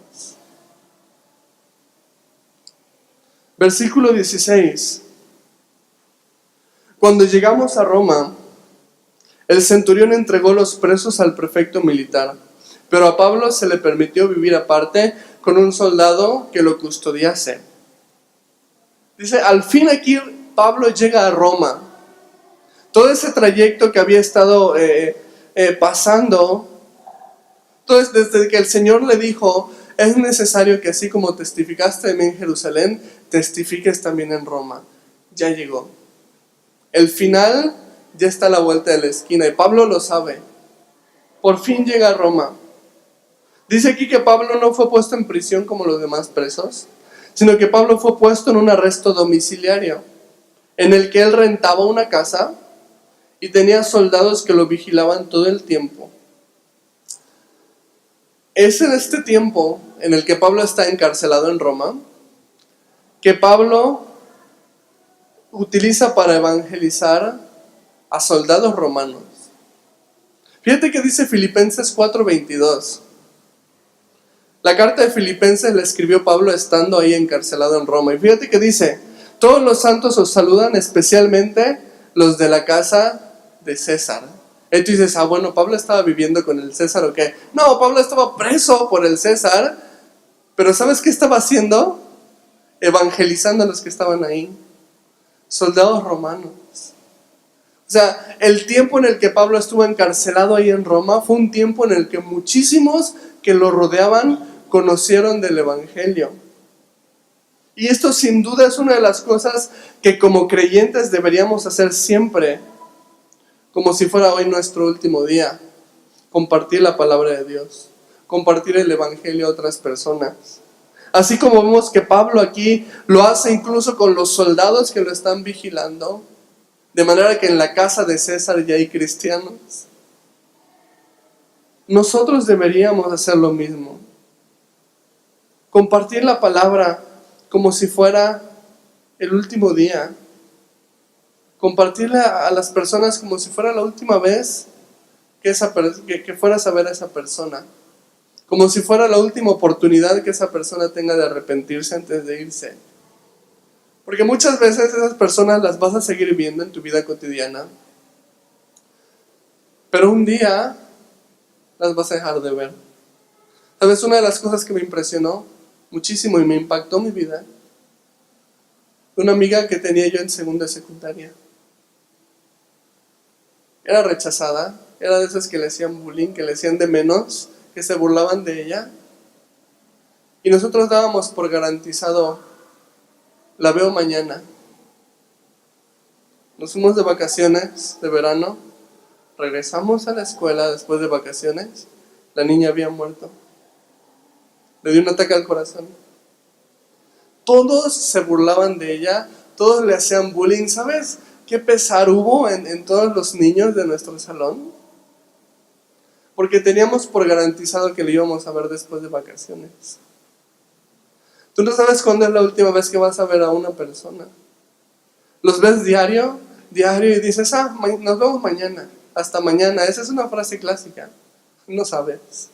Versículo 16. Cuando llegamos a Roma, el centurión entregó los presos al prefecto militar, pero a Pablo se le permitió vivir aparte con un soldado que lo custodiase. Dice, al fin aquí Pablo llega a Roma. Todo ese trayecto que había estado pasando, entonces desde que el Señor le dijo, es necesario que así como testificaste de mí en Jerusalén, testifiques también en Roma. Ya llegó. El final ya está a la vuelta de la esquina y Pablo lo sabe. Por fin llega a Roma. Dice aquí que Pablo no fue puesto en prisión como los demás presos, sino que Pablo fue puesto en un arresto domiciliario, en el que él rentaba una casa y tenía soldados que lo vigilaban todo el tiempo. Es en este tiempo en el que Pablo está encarcelado en Roma, que Pablo utiliza para evangelizar a soldados romanos. Fíjate que dice Filipenses 4:22. La carta de Filipenses la escribió Pablo estando ahí encarcelado en Roma. Y fíjate que dice, todos los santos os saludan, especialmente los de la casa de César. Y tú dices, bueno, Pablo estaba viviendo con el César o qué. No, Pablo estaba preso por el César, pero ¿sabes qué estaba haciendo? Evangelizando a los que estaban ahí. Soldados romanos. O sea, el tiempo en el que Pablo estuvo encarcelado ahí en Roma fue un tiempo en el que muchísimos que lo rodeaban conocieron del Evangelio. Y esto sin duda es una de las cosas que como creyentes deberíamos hacer siempre, como si fuera hoy nuestro último día. Compartir la palabra de Dios, compartir el Evangelio a otras personas. Así como vemos que Pablo aquí lo hace incluso con los soldados que lo están vigilando, de manera que en la casa de César ya hay cristianos. Nosotros deberíamos hacer lo mismo. Compartir la palabra como si fuera el último día. Compartirle a las personas como si fuera la última vez que fueras a ver a esa persona. Como si fuera la última oportunidad que esa persona tenga de arrepentirse antes de irse. Porque muchas veces esas personas las vas a seguir viendo en tu vida cotidiana. Pero un día las vas a dejar de ver. ¿Sabes? Una de las cosas que me impresionó muchísimo y me impactó mi vida, una amiga que tenía yo en segunda secundaria. Era rechazada, era de esas que le hacían bullying, que le hacían de menos, que se burlaban de ella. Y nosotros dábamos por garantizado, la veo mañana. Nos fuimos de vacaciones de verano, regresamos a la escuela después de vacaciones, la niña había muerto. Le dio un ataque al corazón. Todos se burlaban de ella, todos le hacían bullying. ¿Sabes qué pesar hubo en todos los niños de nuestro salón? Porque teníamos por garantizado que le íbamos a ver después de vacaciones. Tú no sabes cuándo es la última vez que vas a ver a una persona. Los ves diario y dices, nos vemos mañana, hasta mañana. Esa es una frase clásica. No sabes.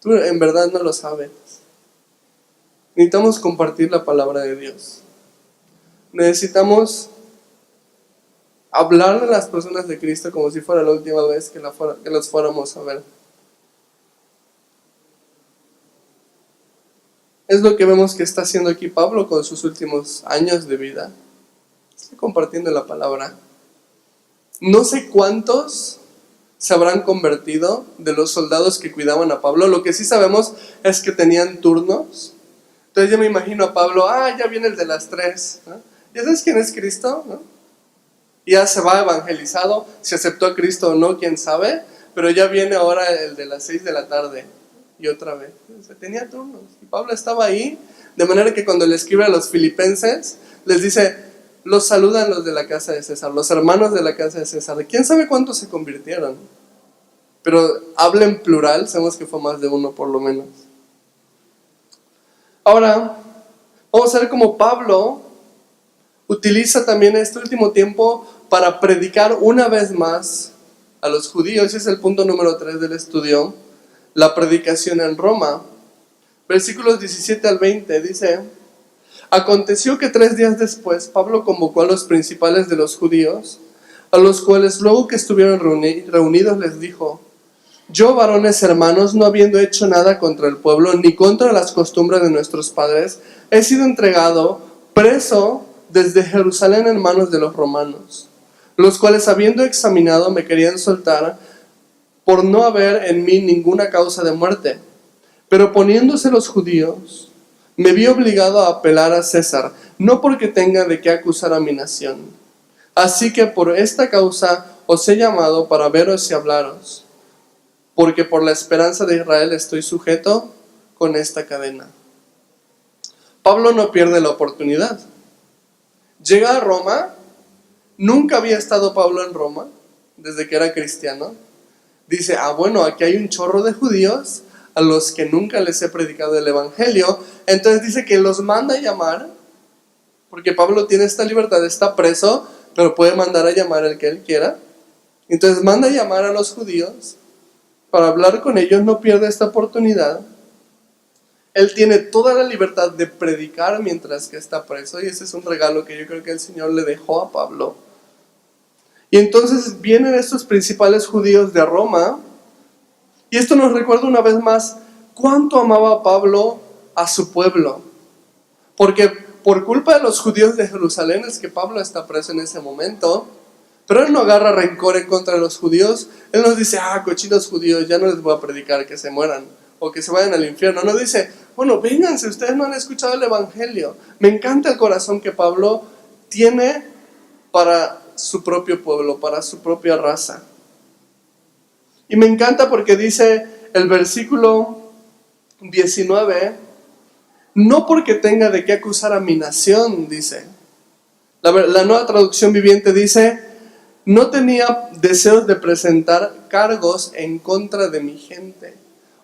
Tú en verdad no lo sabes. Necesitamos compartir la palabra de Dios. Necesitamos hablarle a las personas de Cristo como si fuera la última vez que los fuéramos a ver. Es lo que vemos que está haciendo aquí Pablo con sus últimos años de vida. Está compartiendo la palabra. No sé cuántos se habrán convertido de los soldados que cuidaban a Pablo. Lo que sí sabemos es que tenían turnos. Entonces yo me imagino a Pablo, ya viene el de las 3, ¿no? ¿Ya sabes quién es Cristo? ¿No? Ya se va evangelizado, si aceptó a Cristo o no, quién sabe, pero ya viene ahora el de las 6 de la tarde, y otra vez. O sea, tenía turnos, y Pablo estaba ahí, de manera que cuando le escribe a los filipenses, les dice, los saludan los de la casa de César, los hermanos de la casa de César. ¿Quién sabe cuántos se convirtieron? Pero habla en plural, sabemos que fue más de uno por lo menos. Ahora, vamos a ver cómo Pablo utiliza también este último tiempo para predicar una vez más a los judíos. Ese es el punto número 3 del estudio, la predicación en Roma. Versículos 17 al 20 dice, aconteció que 3 días después Pablo convocó a los principales de los judíos, a los cuales luego que estuvieron reunidos les dijo, yo, varones hermanos, no habiendo hecho nada contra el pueblo, ni contra las costumbres de nuestros padres, he sido entregado preso desde Jerusalén en manos de los romanos, los cuales habiendo examinado me querían soltar por no haber en mí ninguna causa de muerte. Pero poniéndose los judíos, me vi obligado a apelar a César, no porque tenga de qué acusar a mi nación. Así que por esta causa os he llamado para veros y hablaros, porque por la esperanza de Israel estoy sujeto con esta cadena. Pablo no pierde la oportunidad. Llega a Roma, nunca había estado Pablo en Roma, desde que era cristiano. Dice, bueno, aquí hay un chorro de judíos a los que nunca les he predicado el evangelio. Entonces dice que los manda a llamar, porque Pablo tiene esta libertad, está preso, pero puede mandar a llamar al que él quiera. Entonces manda a llamar a los judíos para hablar con ellos, no pierde esta oportunidad. Él tiene toda la libertad de predicar mientras que está preso, y ese es un regalo que yo creo que el Señor le dejó a Pablo. Y entonces vienen estos principales judíos de Roma, y esto nos recuerda una vez más cuánto amaba Pablo a su pueblo. Porque por culpa de los judíos de Jerusalén es que Pablo está preso en ese momento. Pero él no agarra rencor en contra de los judíos. Él nos dice, cochinos judíos, ya no les voy a predicar, que se mueran o que se vayan al infierno. No dice, bueno, vénganse, ustedes no han escuchado el evangelio. Me encanta el corazón que Pablo tiene para su propio pueblo, para su propia raza. Y me encanta porque dice el versículo 19, no porque tenga de qué acusar a mi nación, dice. La Nueva Traducción Viviente dice, no tenía deseos de presentar cargos en contra de mi gente.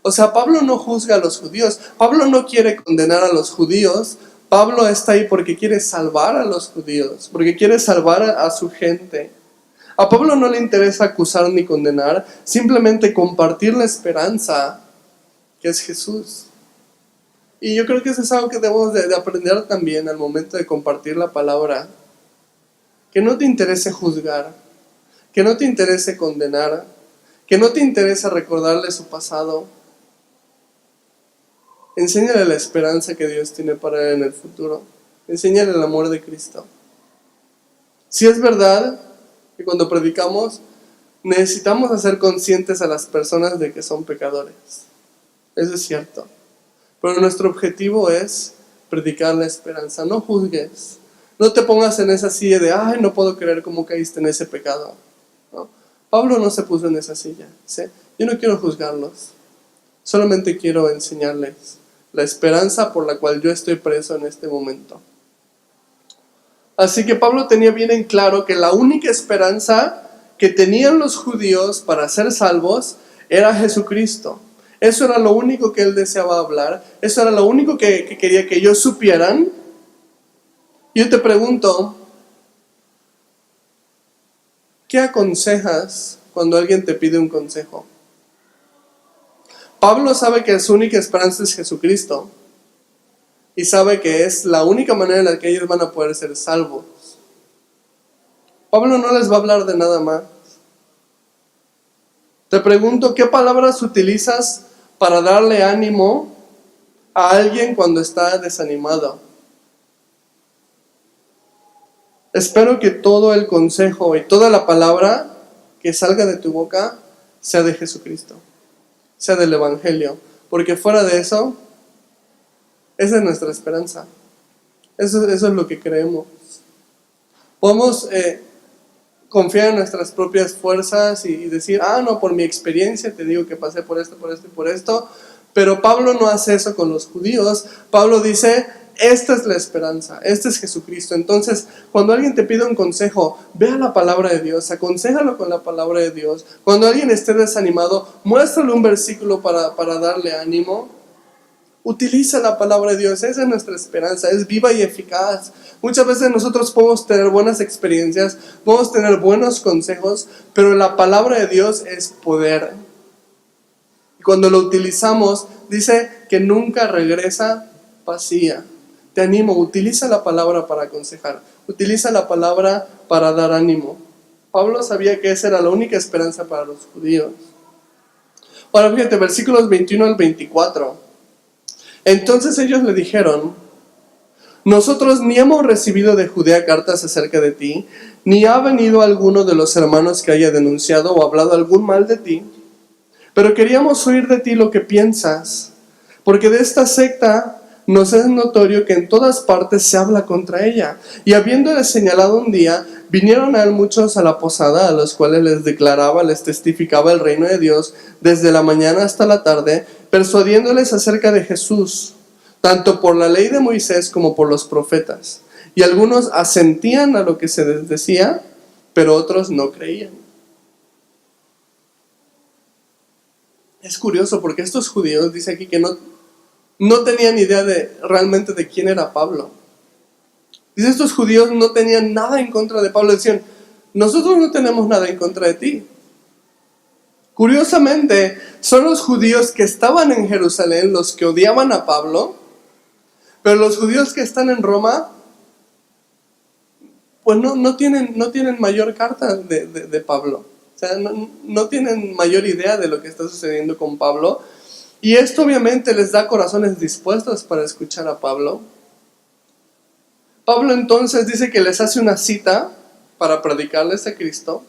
O sea, Pablo no juzga a los judíos. Pablo no quiere condenar a los judíos Pablo está ahí porque quiere salvar a los judíos, porque quiere salvar a su gente. A Pablo no le interesa acusar ni condenar, simplemente compartir la esperanza que es Jesús. Y yo creo que eso es algo que debemos de aprender también al momento de compartir la palabra. Que no te interese juzgar, que no te interese condenar, que no te interese recordarle su pasado. Enséñale la esperanza que Dios tiene para él en el futuro. Enséñale el amor de Cristo. Si es verdad que cuando predicamos necesitamos hacer conscientes a las personas de que son pecadores. Eso es cierto. Pero nuestro objetivo es predicar la esperanza. No juzgues. No te pongas en esa silla de, ay, no puedo creer cómo caíste en ese pecado. ¿No? Pablo no se puso en esa silla. ¿Sí? Yo no quiero juzgarlos. Solamente quiero enseñarles la esperanza por la cual yo estoy preso en este momento. Así que Pablo tenía bien en claro que la única esperanza que tenían los judíos para ser salvos era Jesucristo. Eso era lo único que él deseaba hablar. Eso era lo único que quería que ellos supieran. Yo te pregunto, ¿qué aconsejas cuando alguien te pide un consejo? Pablo sabe que su única esperanza es Jesucristo y sabe que es la única manera en la que ellos van a poder ser salvos. Pablo no les va a hablar de nada más. Te pregunto, ¿qué palabras utilizas para darle ánimo a alguien cuando está desanimado? Espero que todo el consejo y toda la palabra que salga de tu boca sea de Jesucristo, sea del Evangelio, porque fuera de eso, esa es nuestra esperanza. Eso es lo que creemos. Podemos confiar en nuestras propias fuerzas y decir, no, por mi experiencia te digo que pasé por esto, por esto y por esto, pero Pablo no hace eso con los judíos. Pablo dice, esta es la esperanza, este es Jesucristo. Entonces, cuando alguien te pide un consejo, ve a la palabra de Dios, aconséjalo con la palabra de Dios. Cuando alguien esté desanimado, muéstrale un versículo para darle ánimo. Utiliza la palabra de Dios, esa es nuestra esperanza, es viva y eficaz. Muchas veces nosotros podemos tener buenas experiencias, podemos tener buenos consejos, pero la palabra de Dios es poder. Y cuando lo utilizamos, dice que nunca regresa vacía. Te animo, utiliza la palabra para aconsejar, utiliza la palabra para dar ánimo. Pablo sabía que esa era la única esperanza para los judíos. Ahora fíjate, versículos 21 al 24. Entonces ellos le dijeron, nosotros ni hemos recibido de Judea cartas acerca de ti, ni ha venido alguno de los hermanos que haya denunciado o hablado algún mal de ti, pero queríamos oír de ti lo que piensas, porque de esta secta nos es notorio que en todas partes se habla contra ella. Y habiéndole señalado un día, vinieron a él muchos a la posada, a los cuales les declaraba, les testificaba el reino de Dios desde la mañana hasta la tarde, persuadiéndoles acerca de Jesús, tanto por la ley de Moisés como por los profetas. Y algunos asentían a lo que se les decía, pero otros no creían. Es curioso porque estos judíos, dice aquí que no tenían idea realmente de quién era Pablo. Dice, estos judíos no tenían nada en contra de Pablo. Decían, nosotros no tenemos nada en contra de ti. Curiosamente, son los judíos que estaban en Jerusalén los que odiaban a Pablo, pero los judíos que están en Roma, pues no tienen mayor carta de Pablo. O sea, no tienen mayor idea de lo que está sucediendo con Pablo. Y esto obviamente les da corazones dispuestos para escuchar a Pablo. Pablo entonces dice que les hace una cita para predicarles a Cristo.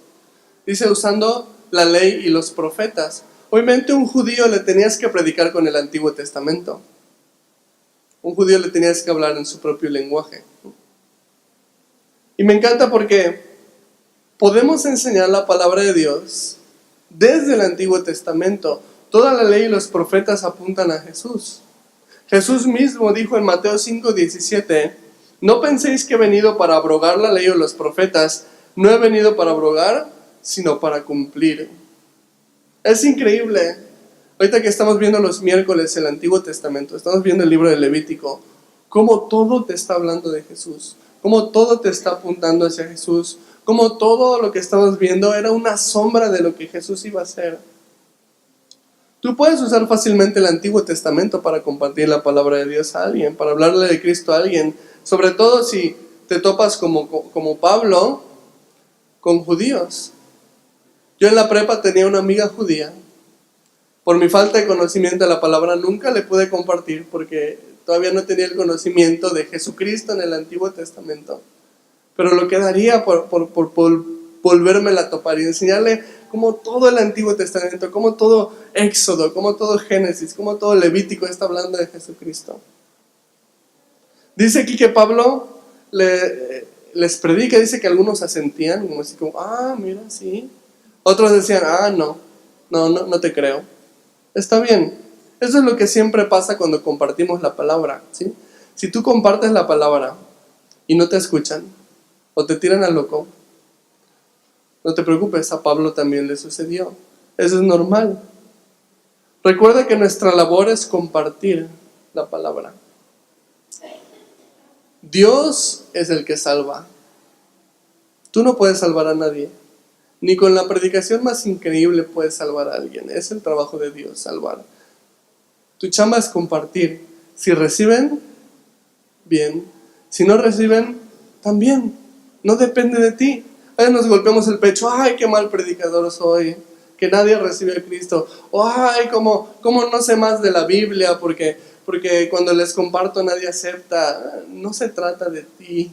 Dice usando la ley y los profetas. Obviamente un judío le tenías que predicar con el Antiguo Testamento. Un judío le tenías que hablar en su propio lenguaje. Y me encanta porque podemos enseñar la palabra de Dios desde el Antiguo Testamento. Toda la ley y los profetas apuntan a Jesús. Jesús mismo dijo en Mateo 5:17, no penséis que he venido para abrogar la ley o los profetas. No he venido para abrogar, sino para cumplir. Es increíble. Ahorita que estamos viendo los miércoles el Antiguo Testamento, estamos viendo el libro de Levítico. cómo todo te está hablando de Jesús, cómo todo te está apuntando hacia Jesús, cómo todo lo que estabas viendo era una sombra de lo que Jesús iba a hacer. Tú puedes usar fácilmente el Antiguo Testamento para compartir la palabra de Dios a alguien, para hablarle de Cristo a alguien, sobre todo si te topas como Pablo con judíos. Yo en la prepa tenía una amiga judía. Por mi falta de conocimiento de la palabra nunca le pude compartir porque todavía no tenía el conocimiento de Jesucristo en el Antiguo Testamento. Pero lo que daría por volvérmela a topar y enseñarle cómo todo el Antiguo Testamento, cómo todo Éxodo, cómo todo Génesis, cómo todo Levítico está hablando de Jesucristo. Dice aquí que Pablo les predica, dice que algunos asentían, como así como, mira, sí. Otros decían, no te creo. Está bien. Eso es lo que siempre pasa cuando compartimos la palabra, ¿sí? Si tú compartes la palabra y no te escuchan o te tiran al loco, no te preocupes, a Pablo también le sucedió. Eso es normal. Recuerda que nuestra labor es compartir la palabra. Dios es el que salva. Tú no puedes salvar a nadie. Ni con la predicación más increíble puedes salvar a alguien. Es el trabajo de Dios, salvar. Tu chamba es compartir. Si reciben, bien. Si no reciben, también. No depende de ti. A veces nos golpeamos el pecho. ¡Ay, qué mal predicador soy! Que nadie recibe a Cristo. O ¡ay, cómo no sé más de la Biblia! Porque cuando les comparto nadie acepta. No se trata de ti.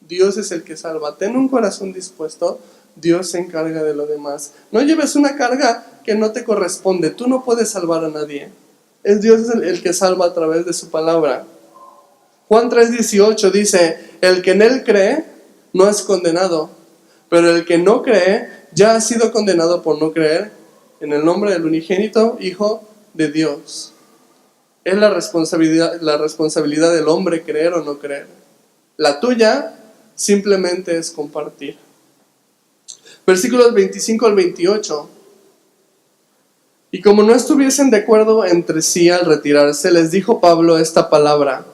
Dios es el que salva. Ten un corazón dispuesto. Dios se encarga de lo demás. No lleves una carga que no te corresponde. Tú no puedes salvar a nadie. Es Dios el que salva a través de su palabra. Juan 3:18 dice, el que en él cree no es condenado, pero el que no cree ya ha sido condenado por no creer en el nombre del unigénito Hijo de Dios. Es la responsabilidad del hombre creer o no creer. La tuya simplemente es compartir. Versículos 25 al 28. Y como no estuviesen de acuerdo entre sí al retirarse, les dijo Pablo esta palabra.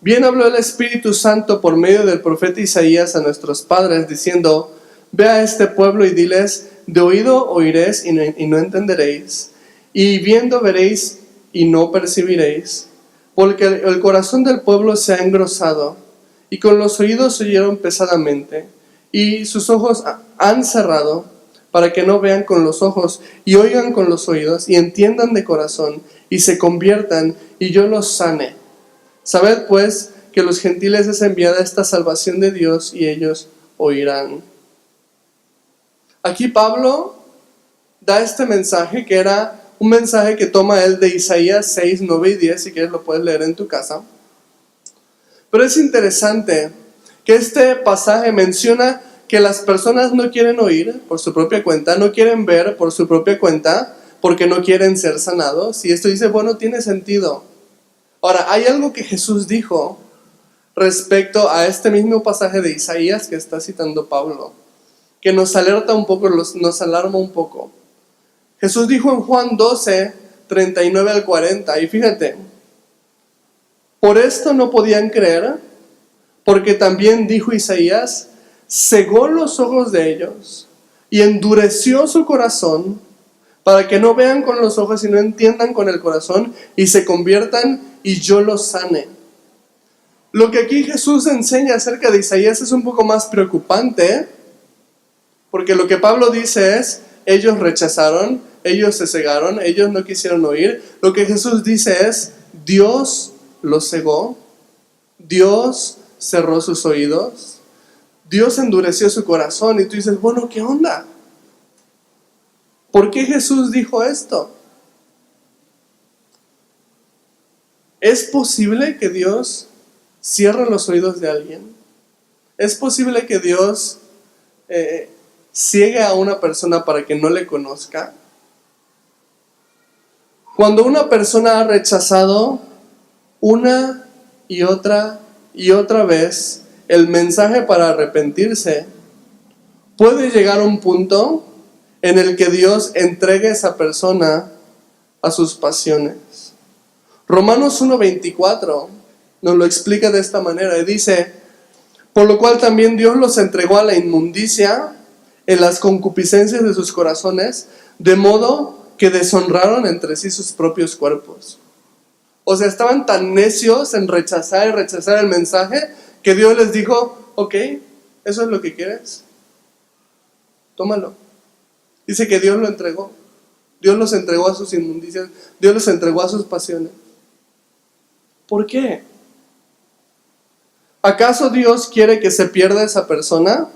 Bien habló el Espíritu Santo por medio del profeta Isaías a nuestros padres, diciendo, ve a este pueblo y diles, de oído oiréis y no entenderéis, y viendo veréis y no percibiréis, porque el corazón del pueblo se ha engrosado, y con los oídos oyeron pesadamente, y sus ojos han cerrado, para que no vean con los ojos, y oigan con los oídos, y entiendan de corazón, y se conviertan, y yo los sane. Sabed pues que a los gentiles es enviada esta salvación de Dios, y ellos oirán. Aquí Pablo da este mensaje, que era un mensaje que toma él de Isaías 6, 9 y 10, si quieres lo puedes leer en tu casa. Pero es interesante que este pasaje menciona que las personas no quieren oír por su propia cuenta, no quieren ver por su propia cuenta, porque no quieren ser sanados. Y esto dice, bueno, tiene sentido. Ahora, hay algo que Jesús dijo respecto a este mismo pasaje de Isaías que está citando Pablo, que nos alerta un poco, nos alarma un poco. Jesús dijo en Juan 12, 39 al 40, y fíjate, por esto no podían creer, porque también dijo Isaías, cegó los ojos de ellos y endureció su corazón para que no vean con los ojos y no entiendan con el corazón y se conviertan y yo los sane. Lo que aquí Jesús enseña acerca de Isaías es un poco más preocupante, porque lo que Pablo dice es, ellos rechazaron, ellos se cegaron, ellos no quisieron oír. Lo que Jesús dice es, Dios los cegó, Dios cerró sus oídos, Dios endureció su corazón. Y tú dices, bueno, ¿qué onda? ¿Por qué Jesús dijo esto? ¿Es posible que Dios cierre los oídos de alguien? ¿Es posible que Dios ciegue a una persona para que no le conozca? Cuando una persona ha rechazado una y otra vez el mensaje para arrepentirse, puede llegar a un punto en el que Dios entregue a esa persona a sus pasiones. Romanos 1:24 nos lo explica de esta manera. Y dice, por lo cual también Dios los entregó a la inmundicia en las concupiscencias de sus corazones, de modo que deshonraron entre sí sus propios cuerpos. O sea, estaban tan necios en rechazar y rechazar el mensaje, que Dios les dijo, ok, ¿eso es lo que quieres? Tómalo. Dice que Dios lo entregó. Dios los entregó a sus inmundicias. Dios los entregó a sus pasiones. ¿Por qué? ¿Acaso Dios quiere que se pierda esa persona?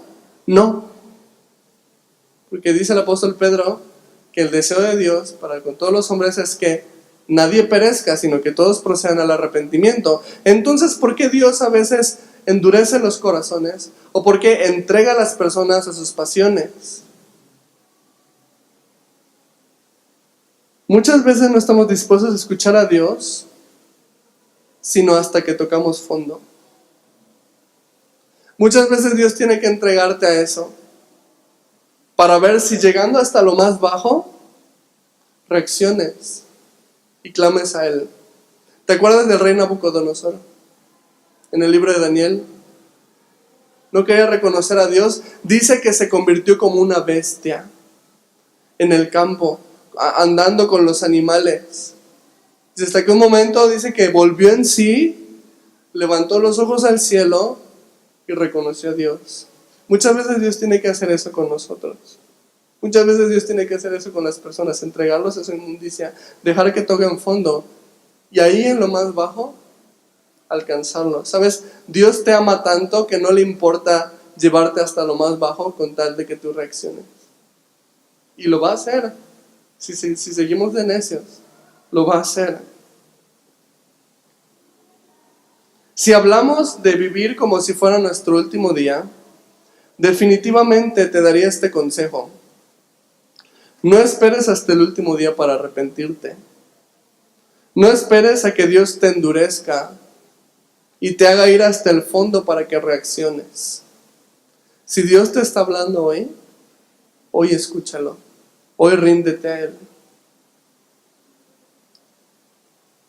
No. Porque dice el apóstol Pedro que el deseo de Dios para con todos los hombres es que nadie perezca, sino que todos procedan al arrepentimiento. Entonces, ¿por qué Dios a veces endurece los corazones? ¿O por qué entrega a las personas a sus pasiones? Muchas veces no estamos dispuestos a escuchar a Dios, sino hasta que tocamos fondo. Muchas veces Dios tiene que entregarte a eso, para ver si llegando hasta lo más bajo, reacciones y clames a Él. ¿Te acuerdas del rey Nabucodonosor? En el libro de Daniel. No quería reconocer a Dios. Dice que se convirtió como una bestia en el campo, andando con los animales. Y hasta que un momento dice que volvió en sí, levantó los ojos al cielo y reconoció a Dios. Muchas veces Dios tiene que hacer eso con nosotros. Muchas veces Dios tiene que hacer eso con las personas, entregarlos a su inmundicia, dejar que toquen fondo y ahí en lo más bajo alcanzarlo. ¿Sabes? Dios te ama tanto que no le importa llevarte hasta lo más bajo con tal de que tú reacciones. Y lo va a hacer. Si seguimos de necios, lo va a hacer. Si hablamos de vivir como si fuera nuestro último día, definitivamente te daría este consejo. No esperes hasta el último día para arrepentirte. No esperes a que Dios te endurezca y te haga ir hasta el fondo para que reacciones. Si Dios te está hablando hoy escúchalo. Hoy ríndete a Él.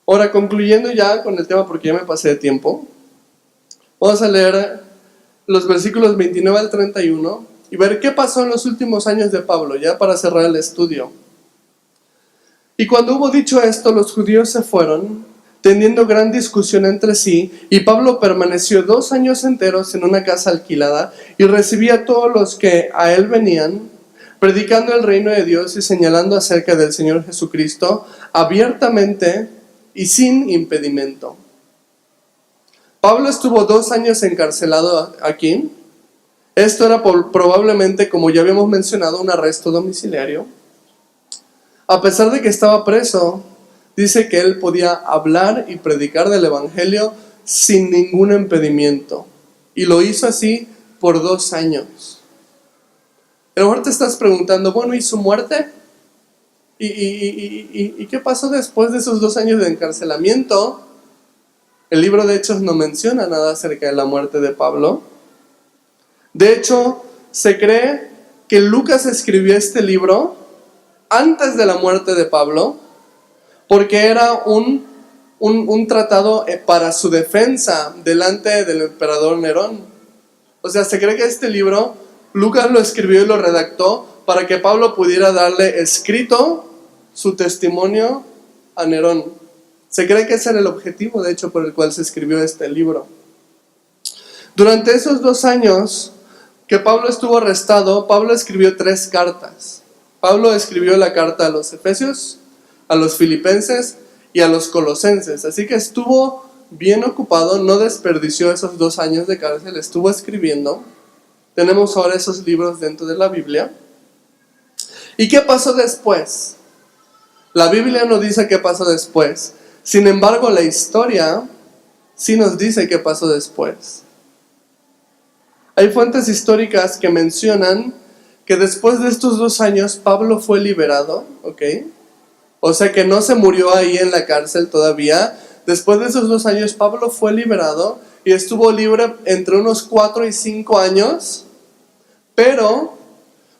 Ahora, concluyendo ya con el tema, porque ya me pasé de tiempo, vamos a leer los versículos 29 al 31 y ver qué pasó en los últimos años de Pablo, ya para cerrar el estudio. Y cuando hubo dicho esto, los judíos se fueron, teniendo gran discusión entre sí, y Pablo permaneció 2 años enteros en una casa alquilada y recibía a todos los que a él venían, predicando el reino de Dios y señalando acerca del Señor Jesucristo abiertamente y sin impedimento. Pablo estuvo 2 años encarcelado aquí. Esto era probablemente, como ya habíamos mencionado, un arresto domiciliario. A pesar de que estaba preso, dice que él podía hablar y predicar del evangelio sin ningún impedimento. Y lo hizo así por 2 años. A lo mejor te estás preguntando, bueno, ¿y su muerte? ¿Y qué pasó después de esos 2 años de encarcelamiento? El libro de Hechos no menciona nada acerca de la muerte de Pablo. De hecho, se cree que Lucas escribió este libro antes de la muerte de Pablo, porque era un tratado para su defensa delante del emperador Nerón. O sea, se cree que este libro Lucas lo escribió y lo redactó para que Pablo pudiera darle escrito su testimonio a Nerón. Se cree que ese era el objetivo, de hecho, por el cual se escribió este libro. Durante esos 2 años que Pablo estuvo arrestado, Pablo escribió 3 cartas. Pablo escribió la carta a los Efesios, a los Filipenses y a los Colosenses. Así que estuvo bien ocupado, no desperdició esos 2 años de cárcel, estuvo escribiendo. Tenemos ahora esos libros dentro de la Biblia. ¿Y qué pasó después? La Biblia no dice qué pasó después. Sin embargo, la historia sí nos dice qué pasó después. Hay fuentes históricas que mencionan que después de estos 2 años Pablo fue liberado, ¿ok? O sea que no se murió ahí en la cárcel todavía. Después de esos 2 años Pablo fue liberado y estuvo libre entre unos 4 y 5 años. Pero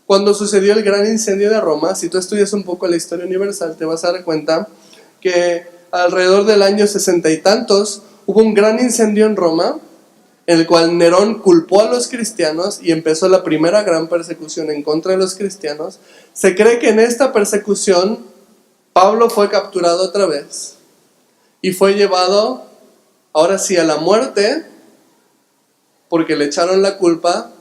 cuando sucedió el gran incendio de Roma, si tú estudias un poco la historia universal, te vas a dar cuenta que alrededor del año 60 y tantos hubo un gran incendio en Roma, en el cual Nerón culpó a los cristianos y empezó la primera gran persecución en contra de los cristianos. Se cree que en esta persecución Pablo fue capturado otra vez y fue llevado, ahora sí, a la muerte, porque le echaron la culpa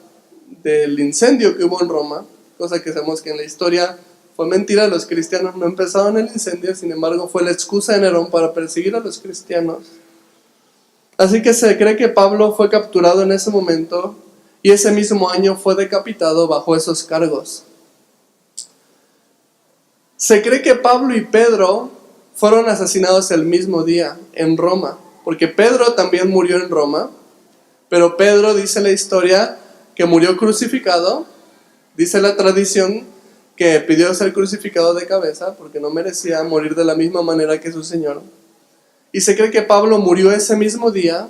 del incendio que hubo en Roma, cosa que sabemos que en la historia fue mentira. Los cristianos no empezaron el incendio, sin embargo fue la excusa de Nerón para perseguir a los cristianos. Así que se cree que Pablo fue capturado en ese momento y ese mismo año fue decapitado bajo esos cargos. Se cree que Pablo y Pedro fueron asesinados el mismo día en Roma, porque Pedro también murió en Roma, pero Pedro, dice la historia, que murió crucificado. Dice la tradición que pidió ser crucificado de cabeza porque no merecía morir de la misma manera que su Señor. Y se cree que Pablo murió ese mismo día,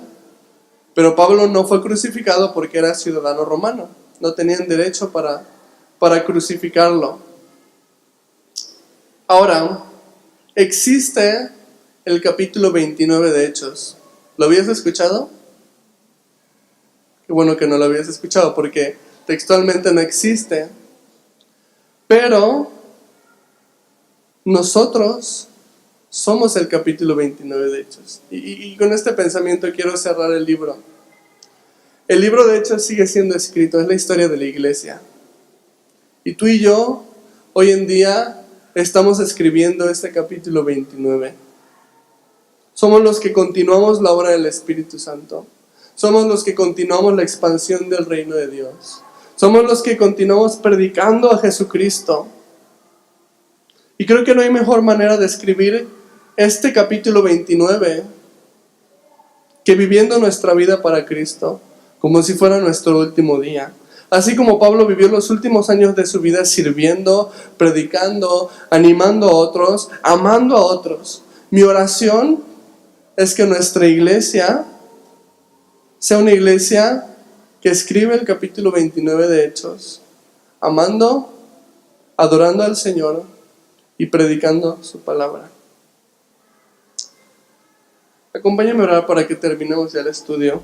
pero Pablo no fue crucificado porque era ciudadano romano. No tenían derecho para crucificarlo. Ahora, existe el capítulo 29 de Hechos. ¿Lo habías escuchado? Qué bueno que no lo habías escuchado porque textualmente no existe. Pero nosotros somos el capítulo 29 de Hechos. Y con este pensamiento quiero cerrar el libro. El libro de Hechos sigue siendo escrito, es la historia de la iglesia. Y tú y yo, hoy en día, estamos escribiendo este capítulo 29. Somos los que continuamos la obra del Espíritu Santo. Somos los que continuamos la expansión del reino de Dios. Somos los que continuamos predicando a Jesucristo. Y creo que no hay mejor manera de escribir este capítulo 29 que viviendo nuestra vida para Cristo, como si fuera nuestro último día. Así como Pablo vivió los últimos años de su vida sirviendo, predicando, animando a otros, amando a otros. Mi oración es que nuestra iglesia sea una iglesia que escribe el capítulo 29 de Hechos, amando, adorando al Señor y predicando su palabra. Acompáñame a orar para que terminemos ya el estudio.